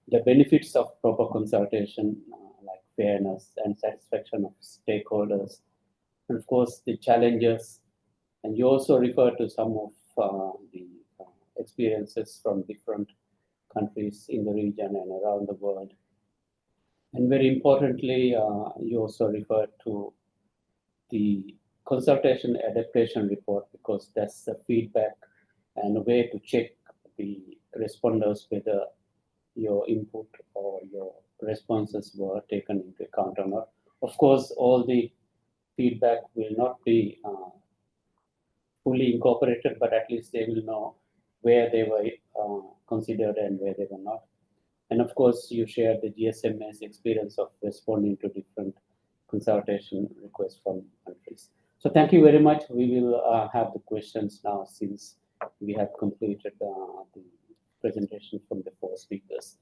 the benefits of proper consultation, like fairness and satisfaction of stakeholders, and of course the challenges. And you also refer to some of the experiences from different countries in the region and around the world. And very importantly, you also refer to the consultation adaptation report, because that's the feedback and a way to check the responders whether your input or your responses were taken into account or not. Of course, all the feedback will not be fully incorporated, but at least they will know where they were considered and where they were not. And of course, you shared the GSMA's experience of responding to different consultation requests from countries. So thank you very much. We will have the questions now, since we have completed the presentation from the 4 speakers.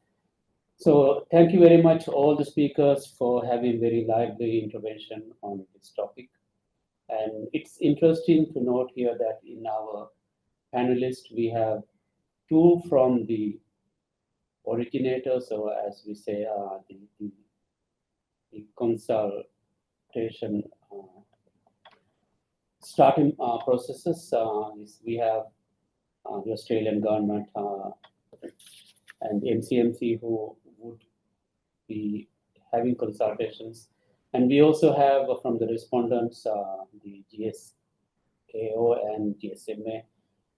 So thank you very much, all the speakers, for having very lively intervention on this topic. And it's interesting to note here that in our panelists, we have 2 from the originators, or as we say, the consultation starting processes. We have the Australian government and MCMC, who would be having consultations. And we also have from the respondents, the GSKO and GSMA,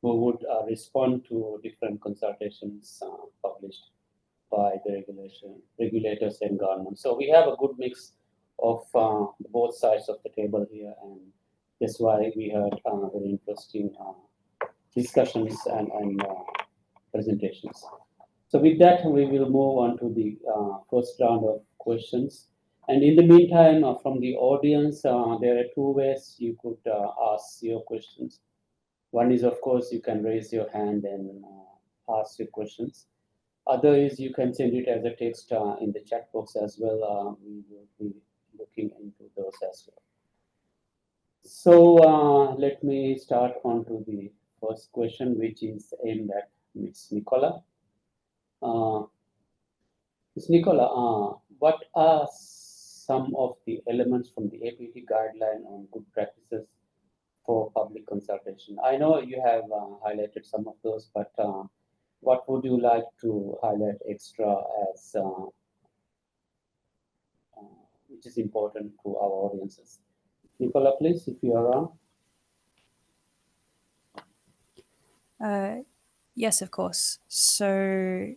who would respond to different consultations published by the regulators and government. So we have a good mix of both sides of the table here, and that's why we had very interesting discussions and presentations. So with that, we will move on to the first round of questions. And in the meantime, from the audience, there are 2 ways you could ask your questions. One is, of course, you can raise your hand and ask your questions. Other is you can send it as a text in the chat box as well. We will be looking into those as well. So let me start on to the first question, which is aimed at Ms. Nicola. Ms. Nicola, what are some of the elements from the APT guideline on good practices for public consultation? I know you have highlighted some of those, but what would you like to highlight extra as which is important to our audiences? Nicola, please, if you are on. Yes, of course. So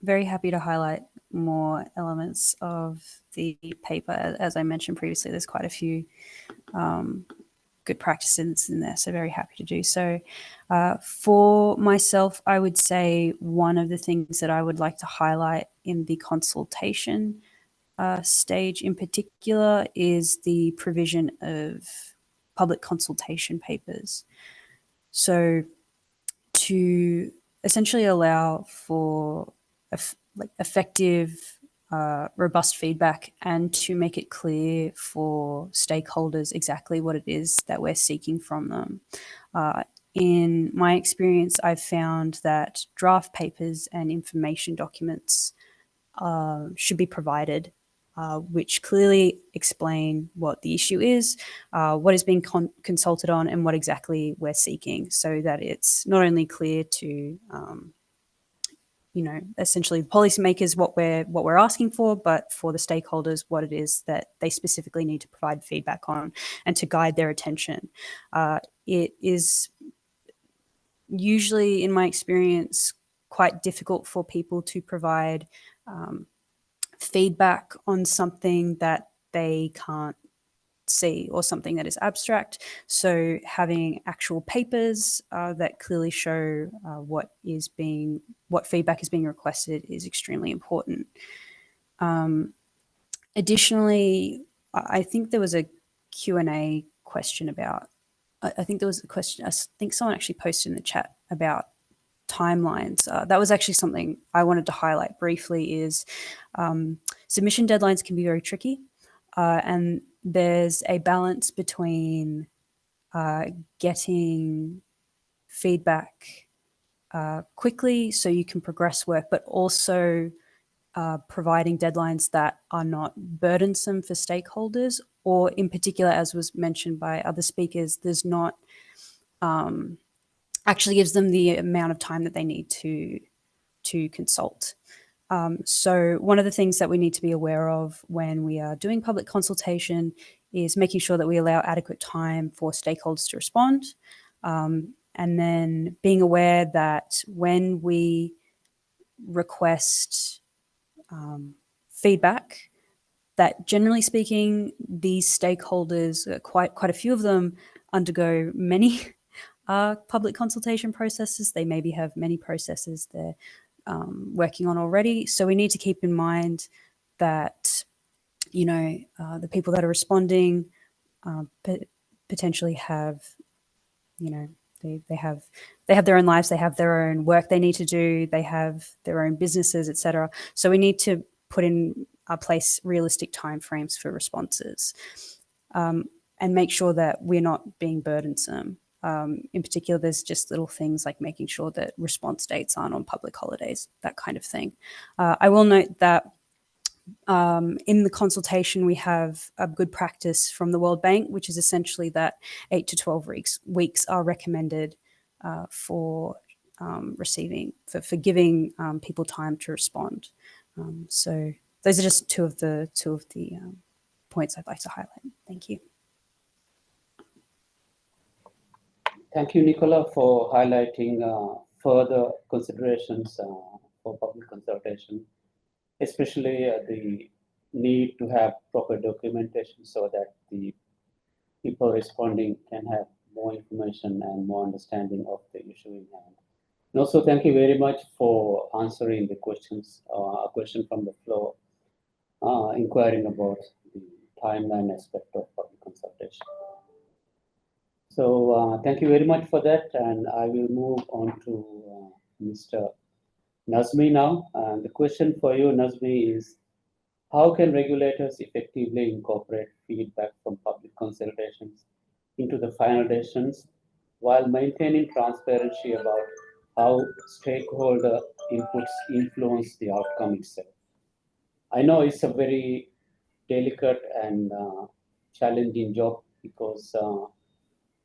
very happy to highlight more elements of the paper. As I mentioned previously, there's quite a few good practices in there, so very happy to do so. For myself, I would say one of the things that I would like to highlight in the consultation stage in particular is the provision of public consultation papers. So to essentially allow for effective robust feedback and to make it clear for stakeholders exactly what it is that we're seeking from them. In my experience, I've found that draft papers and information documents should be provided, which clearly explain what the issue is, what is being consulted on, and what exactly we're seeking, so that it's not only clear to essentially the policymakers what we're asking for, but for the stakeholders what it is that they specifically need to provide feedback on and to guide their attention. It is usually, in my experience, quite difficult for people to provide feedback on something that they can't see or something that is abstract. So having actual papers that clearly show what feedback is being requested is extremely important. Additionally, I think there was a Q&A question about, I think someone actually posted in the chat about timelines. That was actually something I wanted to highlight briefly. Is submission deadlines can be very tricky, and there's a balance between getting feedback quickly so you can progress work, but also providing deadlines that are not burdensome for stakeholders, or in particular, as was mentioned by other speakers, there's not actually gives them the amount of time that they need to consult. So one of the things that we need to be aware of when we are doing public consultation is making sure that we allow adequate time for stakeholders to respond, and then being aware that when we request feedback, that generally speaking, these stakeholders, quite a few of them, undergo many public consultation processes. They maybe have many processes they're working on already. So we need to keep in mind that, the people that are responding potentially have, they have their own lives, they have their own work they need to do, they have their own businesses, etc. So we need to put in place realistic timeframes for responses, and make sure that we're not being burdensome. In particular, there's just little things like making sure that response dates aren't on public holidays, that kind of thing. I will note that in the consultation, we have a good practice from the World Bank, which is essentially that 8 to 12 weeks are recommended for giving people time to respond. So those are just two of the points I'd like to highlight. Thank you. Thank you, Nicola, for highlighting further considerations for public consultation, especially the need to have proper documentation so that the people responding can have more information and more understanding of the issue in hand. And also, thank you very much for answering the questions, a question from the floor, inquiring about the timeline aspect of public consultation. So thank you very much for that, and I will move on to Mr. Nazmi now. And the question for you, Nazmi, is how can regulators effectively incorporate feedback from public consultations into the final decisions while maintaining transparency about how stakeholder inputs influence the outcome itself? I know it's a very delicate and challenging job because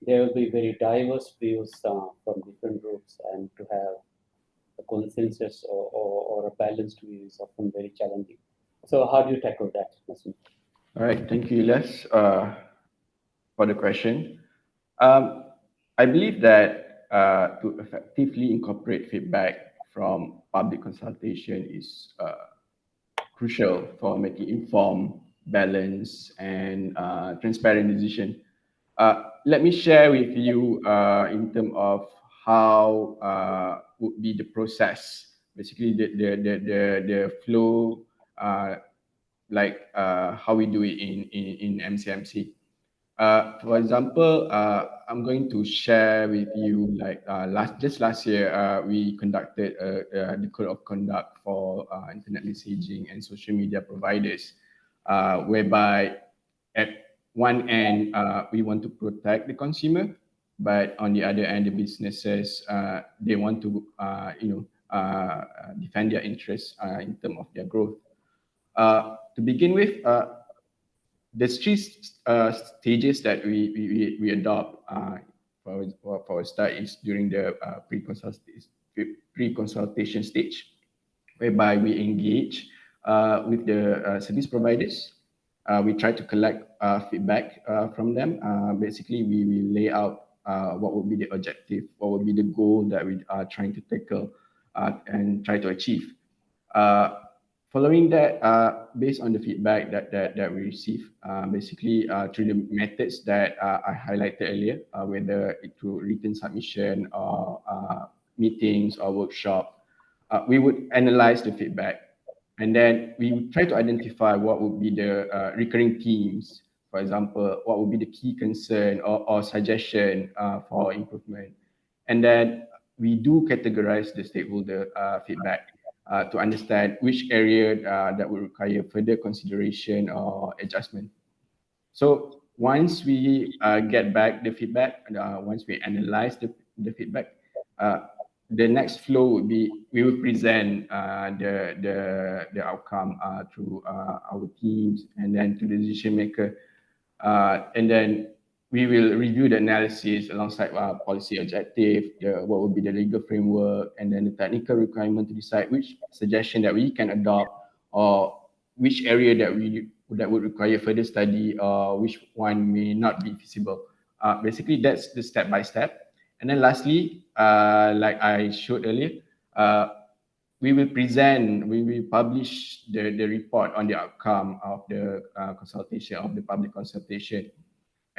there will be very diverse views from different groups, and to have a consensus or a balanced view is often very challenging. So how do you tackle that, Nasim? All right, thank you, Les, for the question. I believe that to effectively incorporate feedback from public consultation is crucial for making informed, balanced, and transparent decision. Let me share with you in terms of how would be the process, basically the flow, like how we do it in MCMC. For example, I'm going to share with you like last year we conducted the code of conduct for internet messaging and social media providers, whereby at one end we want to protect the consumer, but on the other end the businesses they want to defend their interests in terms of their growth. To begin with, there's three stages that we adopt for a start is during the pre-consultation stage, whereby we engage with the service providers. We try to collect feedback from them. Basically, we will lay out what would be the objective, what would be the goal that we are trying to tackle and try to achieve. Following that, based on the feedback that we receive, basically through the methods that I highlighted earlier, whether it through written submission or meetings or workshop, we would analyze the feedback, and then we would try to identify what would be the recurring themes. For example, what would be the key concern or suggestion for improvement, and then we do categorize the stakeholder feedback to understand which area that will require further consideration or adjustment. So once we get back the feedback, once we analyze the feedback, the next flow would be we will present the outcome through our teams and then to the decision maker, and then we will review the analysis alongside policy objective, what will be the legal framework, and then the technical requirement to decide which suggestion that we can adopt or which area that would require further study or which one may not be feasible. Basically, that's the step by step. And then lastly, like I showed earlier, we will publish the report on the outcome of the consultation, of the public consultation.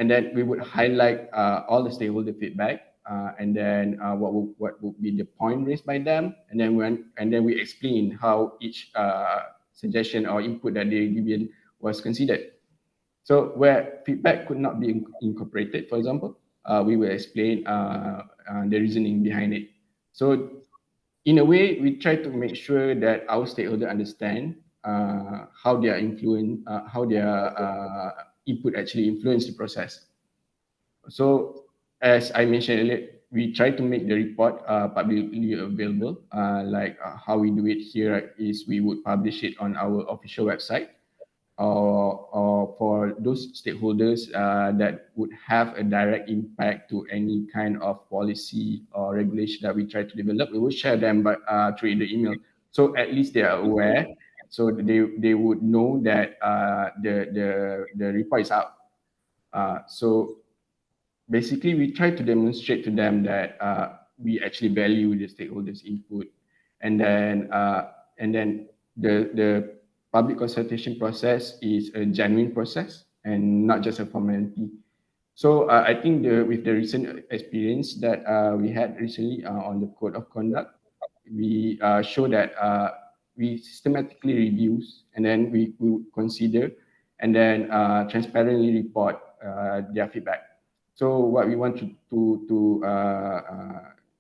And then we would highlight all the stakeholder feedback, and then what would be the point raised by them, and then we explain how each suggestion or input that they given was considered. So where feedback could not be incorporated, for example, we will explain the reasoning behind it. So in a way, we try to make sure that our stakeholder understand how their influence, how their input actually influence the process. So as I mentioned earlier, we try to make the report publicly available. How we do it here is we would publish it on our official website, or for those stakeholders that would have a direct impact to any kind of policy or regulation that we try to develop, we will share them through the email. So at least they are aware, so they would know that the report is out. So basically, we try to demonstrate to them that we actually value the stakeholders' input, and then the public consultation process is a genuine process and not just a formality. So I think with the recent experience that we had recently on the code of conduct, we show that we systematically review, and then we consider, and then transparently report their feedback. So what we want to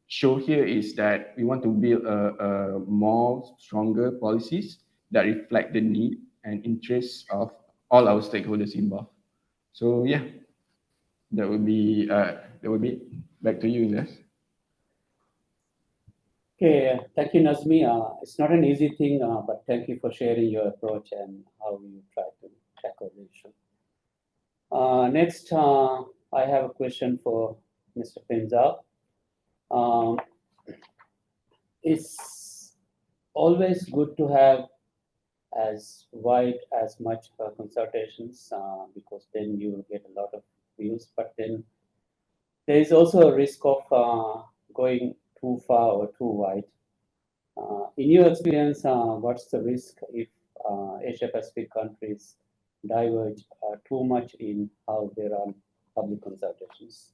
show here is that we want to build a more stronger policies that reflect the need and interests of all our stakeholders involved. So yeah, that would be back to you, Ilyas. Okay, thank you, Nazmi. It's not an easy thing, but thank you for sharing your approach and how you try to tackle the issue. Next, I have a question for Mr. Pinzal. It's always good to have as wide as much consultations because then you will get a lot of views, but then there is also a risk of going too far or too wide. In your experience, what's the risk if Asia-Pacific countries diverge too much in how they run public consultations?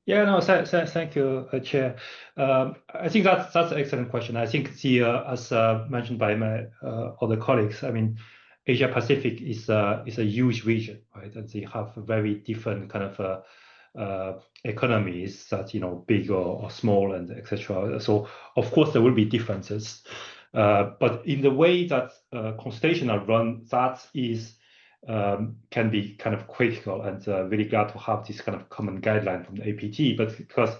Yeah, no, thank you, Chair. I think that's an excellent question. I think as mentioned by my other colleagues, I mean, Asia Pacific is a huge region, right? And they have very different kind of economies that big or small and etc. So of course there will be differences, but in the way that consultation are run, that is. Can be kind of critical, and really glad to have this kind of common guideline from the APT. But because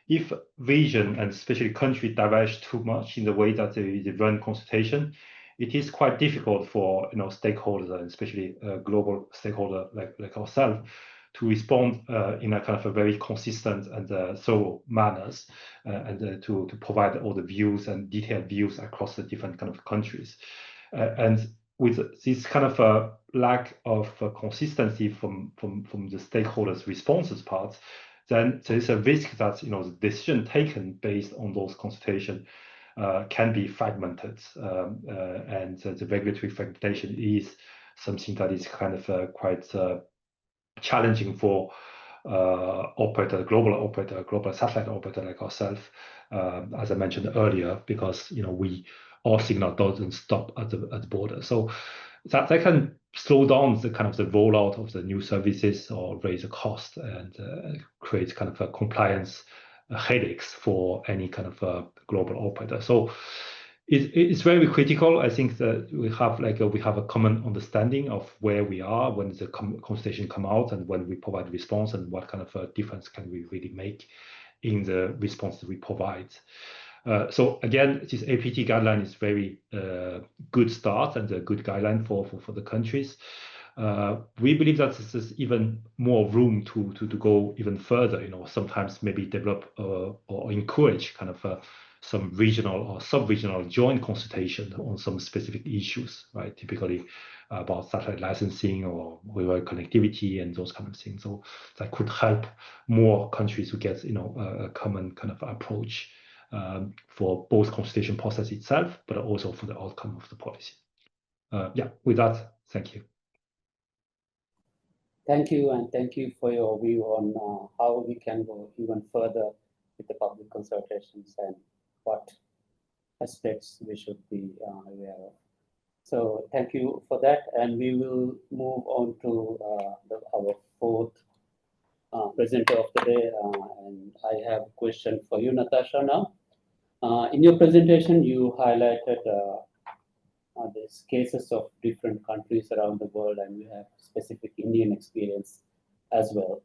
if region and especially country diverge too much in the way that they run consultation, it is quite difficult for stakeholders, and especially global stakeholder like ourselves, to respond in a kind of a very consistent and thorough manners, and to provide all the views and detailed views across the different kind of countries, and with this kind of a lack of consistency from the stakeholders' responses part, then there is a risk that the decision taken based on those consultations can be fragmented, and the regulatory fragmentation is something that is kind of quite challenging for global satellite operator like ourselves, as I mentioned earlier, because our signal doesn't stop at the border. So that can slow down the kind of the rollout of the new services or raise the cost and create kind of a compliance headaches for any kind of global operator. So it's very critical. I think that we have a common understanding of where we are when the consultation come out and when we provide response, and what kind of a difference can we really make in the response that we provide. So again, this APT guideline is very good start and a good guideline for the countries. We believe that there's even more room to go even further. Sometimes maybe develop or encourage kind of some regional or sub-regional joint consultation on some specific issues, right? Typically about satellite licensing or rural connectivity and those kind of things. So that could help more countries to get a common kind of approach for both consultation process itself, but also for the outcome of the policy. Yeah, with that, thank you. Thank you, and thank you for your view on how we can go even further with the public consultations and what aspects we should be aware of. So thank you for that, and we will move on to our fourth presenter of the day, and I have a question for you, Natasha, now. In your presentation, you highlighted these cases of different countries around the world, and you have specific Indian experience as well.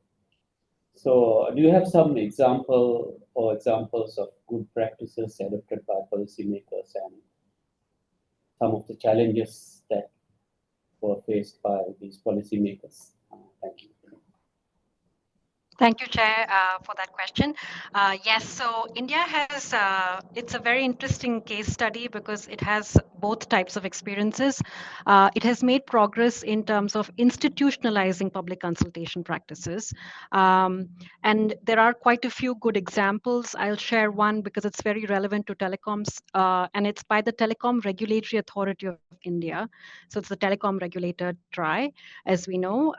So do you have some examples of good practices adopted by policymakers and some of the challenges that were faced by these policymakers? Thank you. Thank you, Chair, for that question. Yes, so India has, it's a very interesting case study because it has both types of experiences. It has made progress in terms of institutionalizing public consultation practices. And there are quite a few good examples. I'll share one because it's very relevant to telecoms, and it's by the Telecom Regulatory Authority of India. So it's the telecom regulator, TRAI, as we know.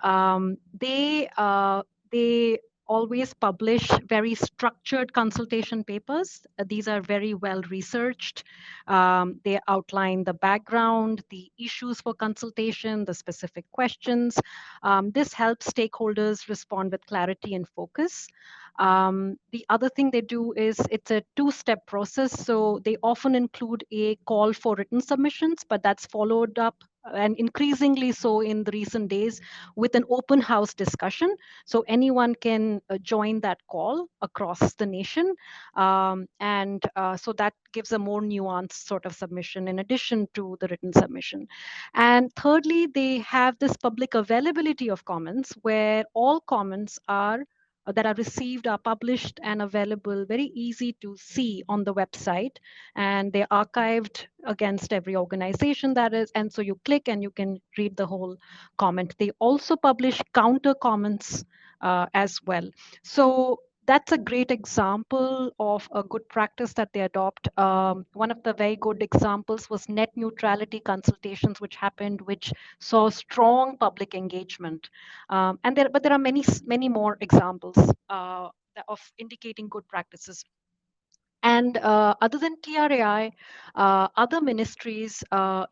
They always publish very structured consultation papers. These are very well researched. They outline the background, the issues for consultation, the specific questions. This helps stakeholders respond with clarity and focus. The other thing they do is it's a two-step process. So they often include a call for written submissions, but that's followed up and increasingly so in the recent days with an open house discussion. So anyone can join that call across the nation. So that gives a more nuanced sort of submission in addition to the written submission. And thirdly, they have this public availability of comments where all comments that are received are published and available, very easy to see on the website, and they're archived against every organization that is, and so you click and you can read the whole comment. They also publish counter comments as well. So that's a great example of a good practice that they adopt. One of the very good examples was net neutrality consultations, which saw strong public engagement. But there are many more examples of indicating good practices. And other than TRAI, other ministries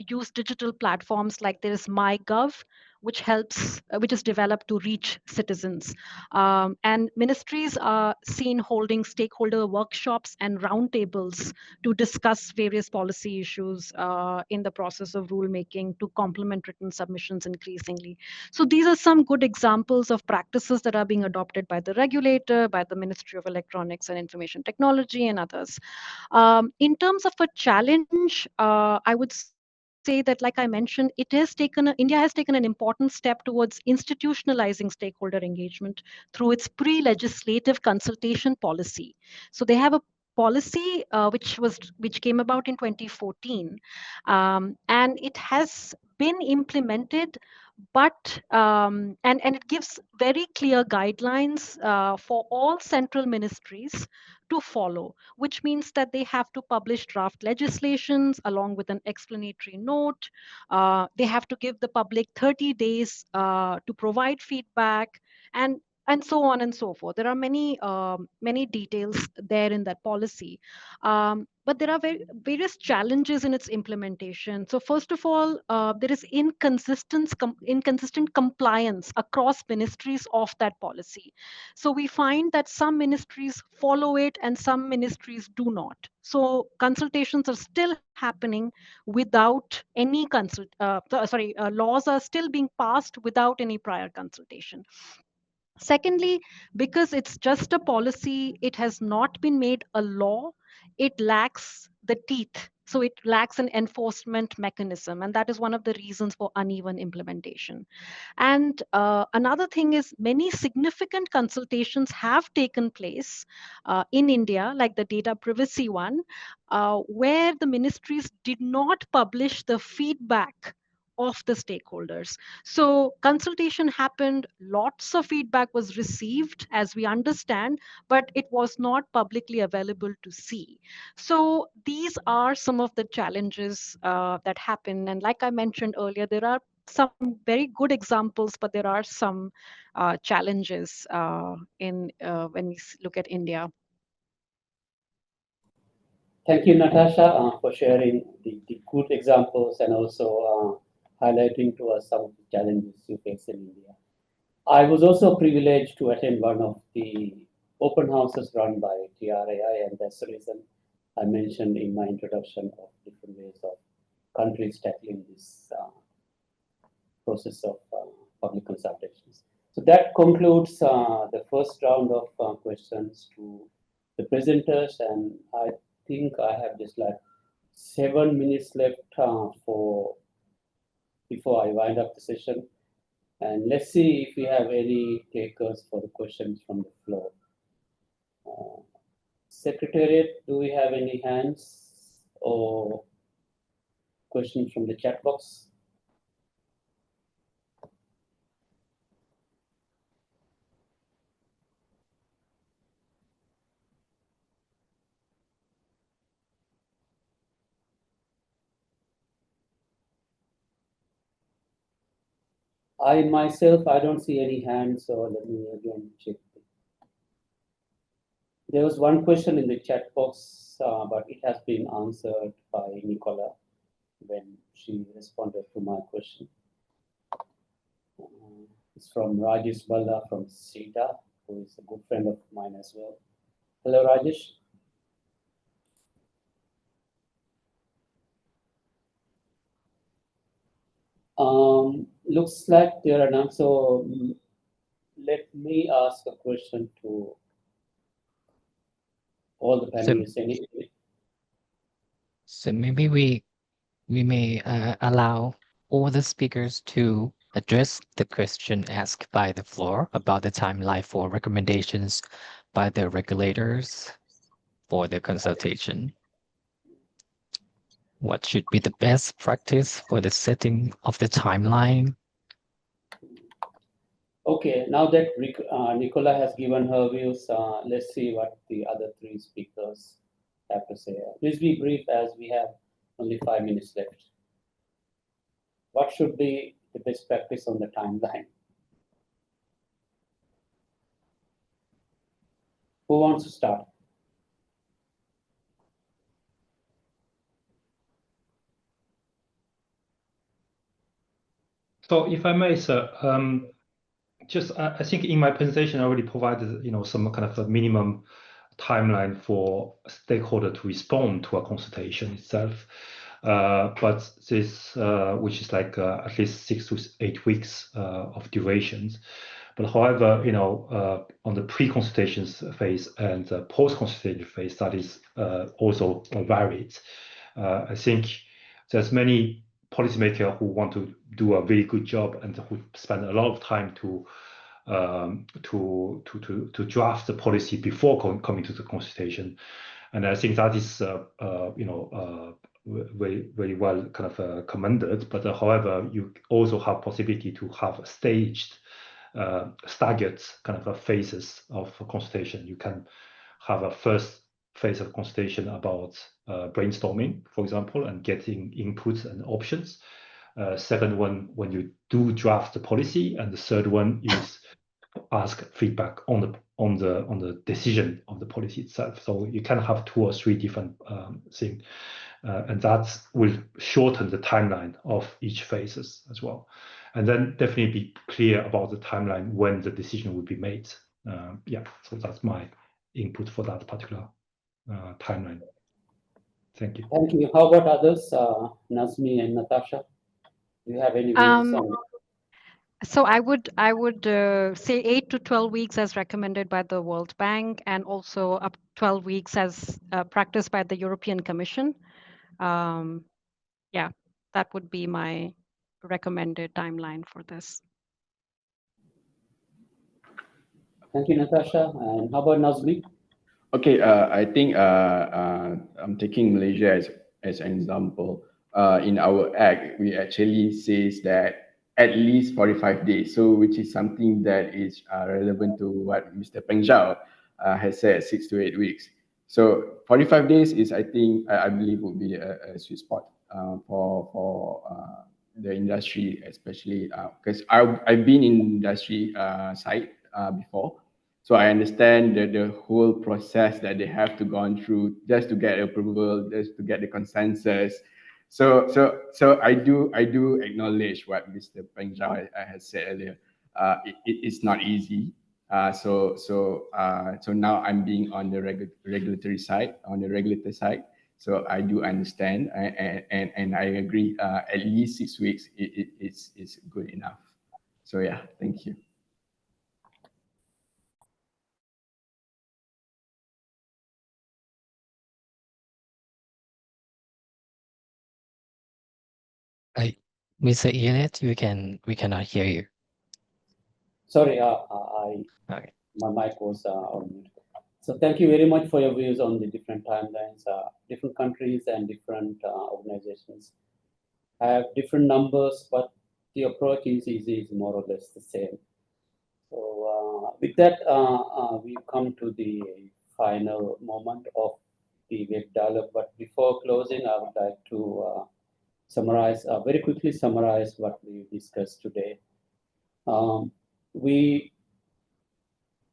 use digital platforms like there is MyGov, which is developed to reach citizens. And ministries are seen holding stakeholder workshops and roundtables to discuss various policy issues in the process of rulemaking to complement written submissions increasingly. So these are some good examples of practices that are being adopted by the regulator, by the Ministry of Electronics and Information Technology, and others. In terms of a challenge, I would say that, like I mentioned, India has taken an important step towards institutionalizing stakeholder engagement through its pre-legislative consultation policy. So they have a policy which came about in 2014, and it has been implemented, but and it gives very clear guidelines for all central ministries to follow, which means that they have to publish draft legislations along with an explanatory note. They have to give the public 30 days to provide feedback, and so on and so forth. There are many details there in that policy. But there are various challenges in its implementation. So first of all, there is inconsistent compliance across ministries of that policy. So we find that some ministries follow it and some ministries do not. So consultations are still happening without any laws are still being passed without any prior consultation. Secondly, because it's just a policy, it has not been made a law, it lacks the teeth. So it lacks an enforcement mechanism. And that is one of the reasons for uneven implementation. And another thing is many significant consultations have taken place in India, like the data privacy one, where the ministries did not publish the feedback of the stakeholders. So consultation happened, lots of feedback was received, as we understand, but it was not publicly available to see. So these are some of the challenges that happen. And like I mentioned earlier, there are some very good examples, but there are some challenges when we look at India. Thank you, Natasha, for sharing the good examples and also highlighting to us some of the challenges you face in India. I was also privileged to attend one of the open houses run by TRAI, and that's the reason I mentioned in my introduction of different ways of countries tackling this process of public consultations. So that concludes the first round of questions to the presenters, and I think I have just like 7 minutes left before I wind up the session. And let's see if we have any takers for the questions from the floor. Secretariat, do we have any hands or questions from the chat box? I myself, I don't see any hands, so let me again check. There was one question in the chat box, but it has been answered by Nicola when she responded to my question. It's from Rajesh Balla from SITA. who is a good friend of mine as well. Hello, Rajesh. Looks like there are none. So let me ask a question to all the panelists. So maybe we may allow all the speakers to address the question asked by the floor about the timeline for recommendations by the regulators for the consultation. What should be the best practice for the setting of the timeline? Okay, now that Nicola has given her views, let's see what the other three speakers have to say. Please be brief as we have only 5 minutes left. What should be the best practice on the timeline? Who wants to start? So if I may, sir, I think in my presentation I already provided, some kind of a minimum timeline for a stakeholder to respond to a consultation itself. But this, which is like at least 6 to 8 weeks of durations. But however, on the pre-consultations phase and the post-consultation phase, that is also varied. I think there's many policymakers who want to do a very good job and who spend a lot of time to draft the policy before coming to the consultation, and I think that is very, very well kind of commended. But however, you also have possibility to have staged, staggered kind of phases of consultation. You can have a first phase of consultation about brainstorming, for example, and getting inputs and options. Second one, when you do draft the policy, and the third one is ask feedback on the decision of the policy itself. So you can have 2 or 3 different things, and that will shorten the timeline of each phases as well. And then definitely be clear about the timeline when the decision will be made. Yeah, so that's my input for that particular timeline. Thank you. Thank you. How about others, Nazmi and Natasha? Do you have any views on? So I would say 8 to 12 weeks as recommended by the World Bank, and also up 12 weeks as practiced by the European Commission. Yeah, that would be my recommended timeline for this. Thank you, Natasha. And how about Nazmi? Okay, I think I'm taking Malaysia as an example. In our act, we actually says that at least 45 days. So which is something that is relevant to what Mr. Peng Zhao has said, 6 to 8 weeks. So 45 days is, I think, I believe would be a sweet spot for the industry, especially because I've been in industry side before. So I understand the whole process that they have to go through just to get approval, just to get the consensus. So I do acknowledge what Mr. Peng Zhao has said earlier. It's not easy. So now I'm being on the regulatory side, on the regulator side. So I do understand, and I agree. At least 6 weeks is good enough. So yeah, thank you. Mr. Elliot, we cannot hear you. Sorry, Okay. my mic was on mute. So thank you very much for your views on the different timelines. Different countries and different organizations have different numbers, but the approach is more or less the same. So with that, we've come to the final moment of the web dialogue. But before closing, I would like to summarize, very quickly summarize what we discussed today. We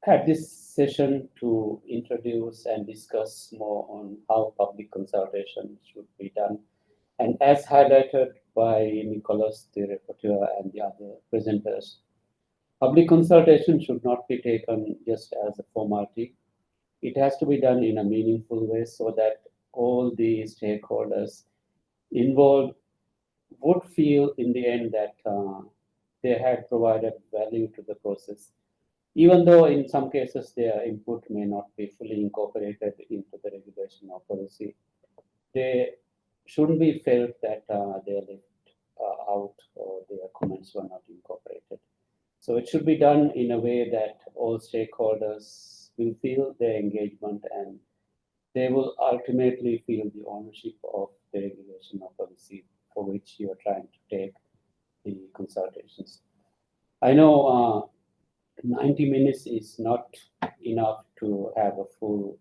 had this session to introduce and discuss more on how public consultation should be done. And as highlighted by Nicholas, the rapporteur, and the other presenters, Public consultation should not be taken just as a formality. It has to be done in a meaningful way so that all the stakeholders involved would feel in the end that they had provided value to the process, even though in some cases their input may not be fully incorporated into the regulation or policy. They shouldn't be felt that they are left out or their comments were not incorporated. So it should be done in a way that all stakeholders will feel their engagement and they will ultimately feel the ownership of the regulation or policy for which you are trying to take the consultations. I know 90 minutes is not enough to have a full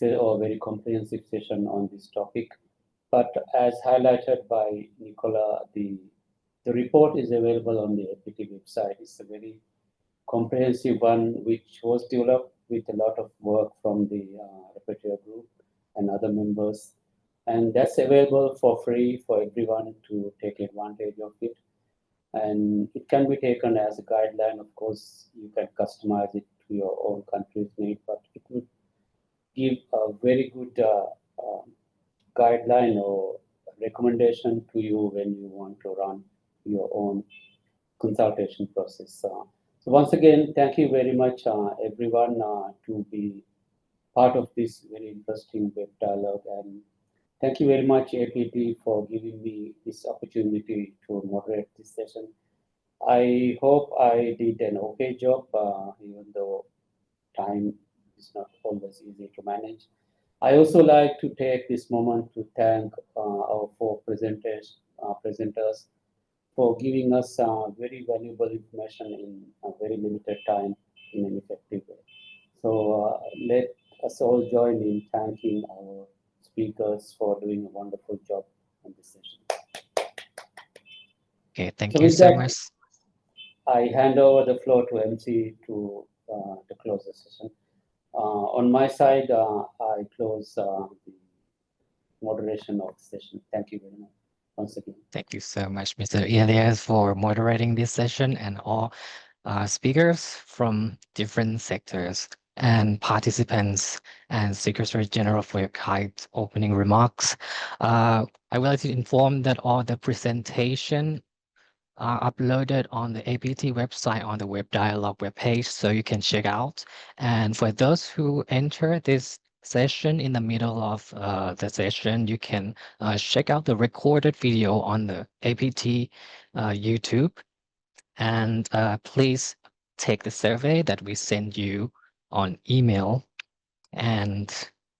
or very comprehensive session on this topic, but as highlighted by Nicola, the report is available on the APT website. It's a very comprehensive one which was developed with a lot of work from the rapporteur group and other members. And that's available for free for everyone to take advantage of it. And it can be taken as a guideline. Of course, you can customize it to your own country's need, but it would give a very good guideline or recommendation to you when you want to run your own consultation process. So once again, thank you very much, everyone, to be part of this very interesting web dialogue. And thank you very much, APT, for giving me this opportunity to moderate this session. I hope I did an okay job, even though time is not always easy to manage. I also like to take this moment to thank our four presenters for giving us very valuable information in a very limited time in an effective way. So let us all join in thanking our speakers for doing a wonderful job on this session. Okay, thank So you with so that, much. I hand over the floor to MC to close the session. On my side, I close the moderation of the session. Thank you very much once again. Thank you so much, Mr. Elias, for moderating this session and all speakers from different sectors and participants and Secretary General for your kind opening remarks. I would like to inform that all the presentation are uploaded on the APT website on the web dialogue webpage, so you can check out. And for those who enter this session in the middle of the session, you can check out the recorded video on the APT YouTube. And please take the survey that we send you on email. And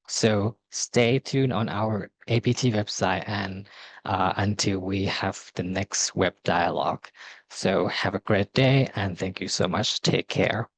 so stay tuned on our APT website and until we have the next web dialogue. So have a great day and thank you so much. Take care.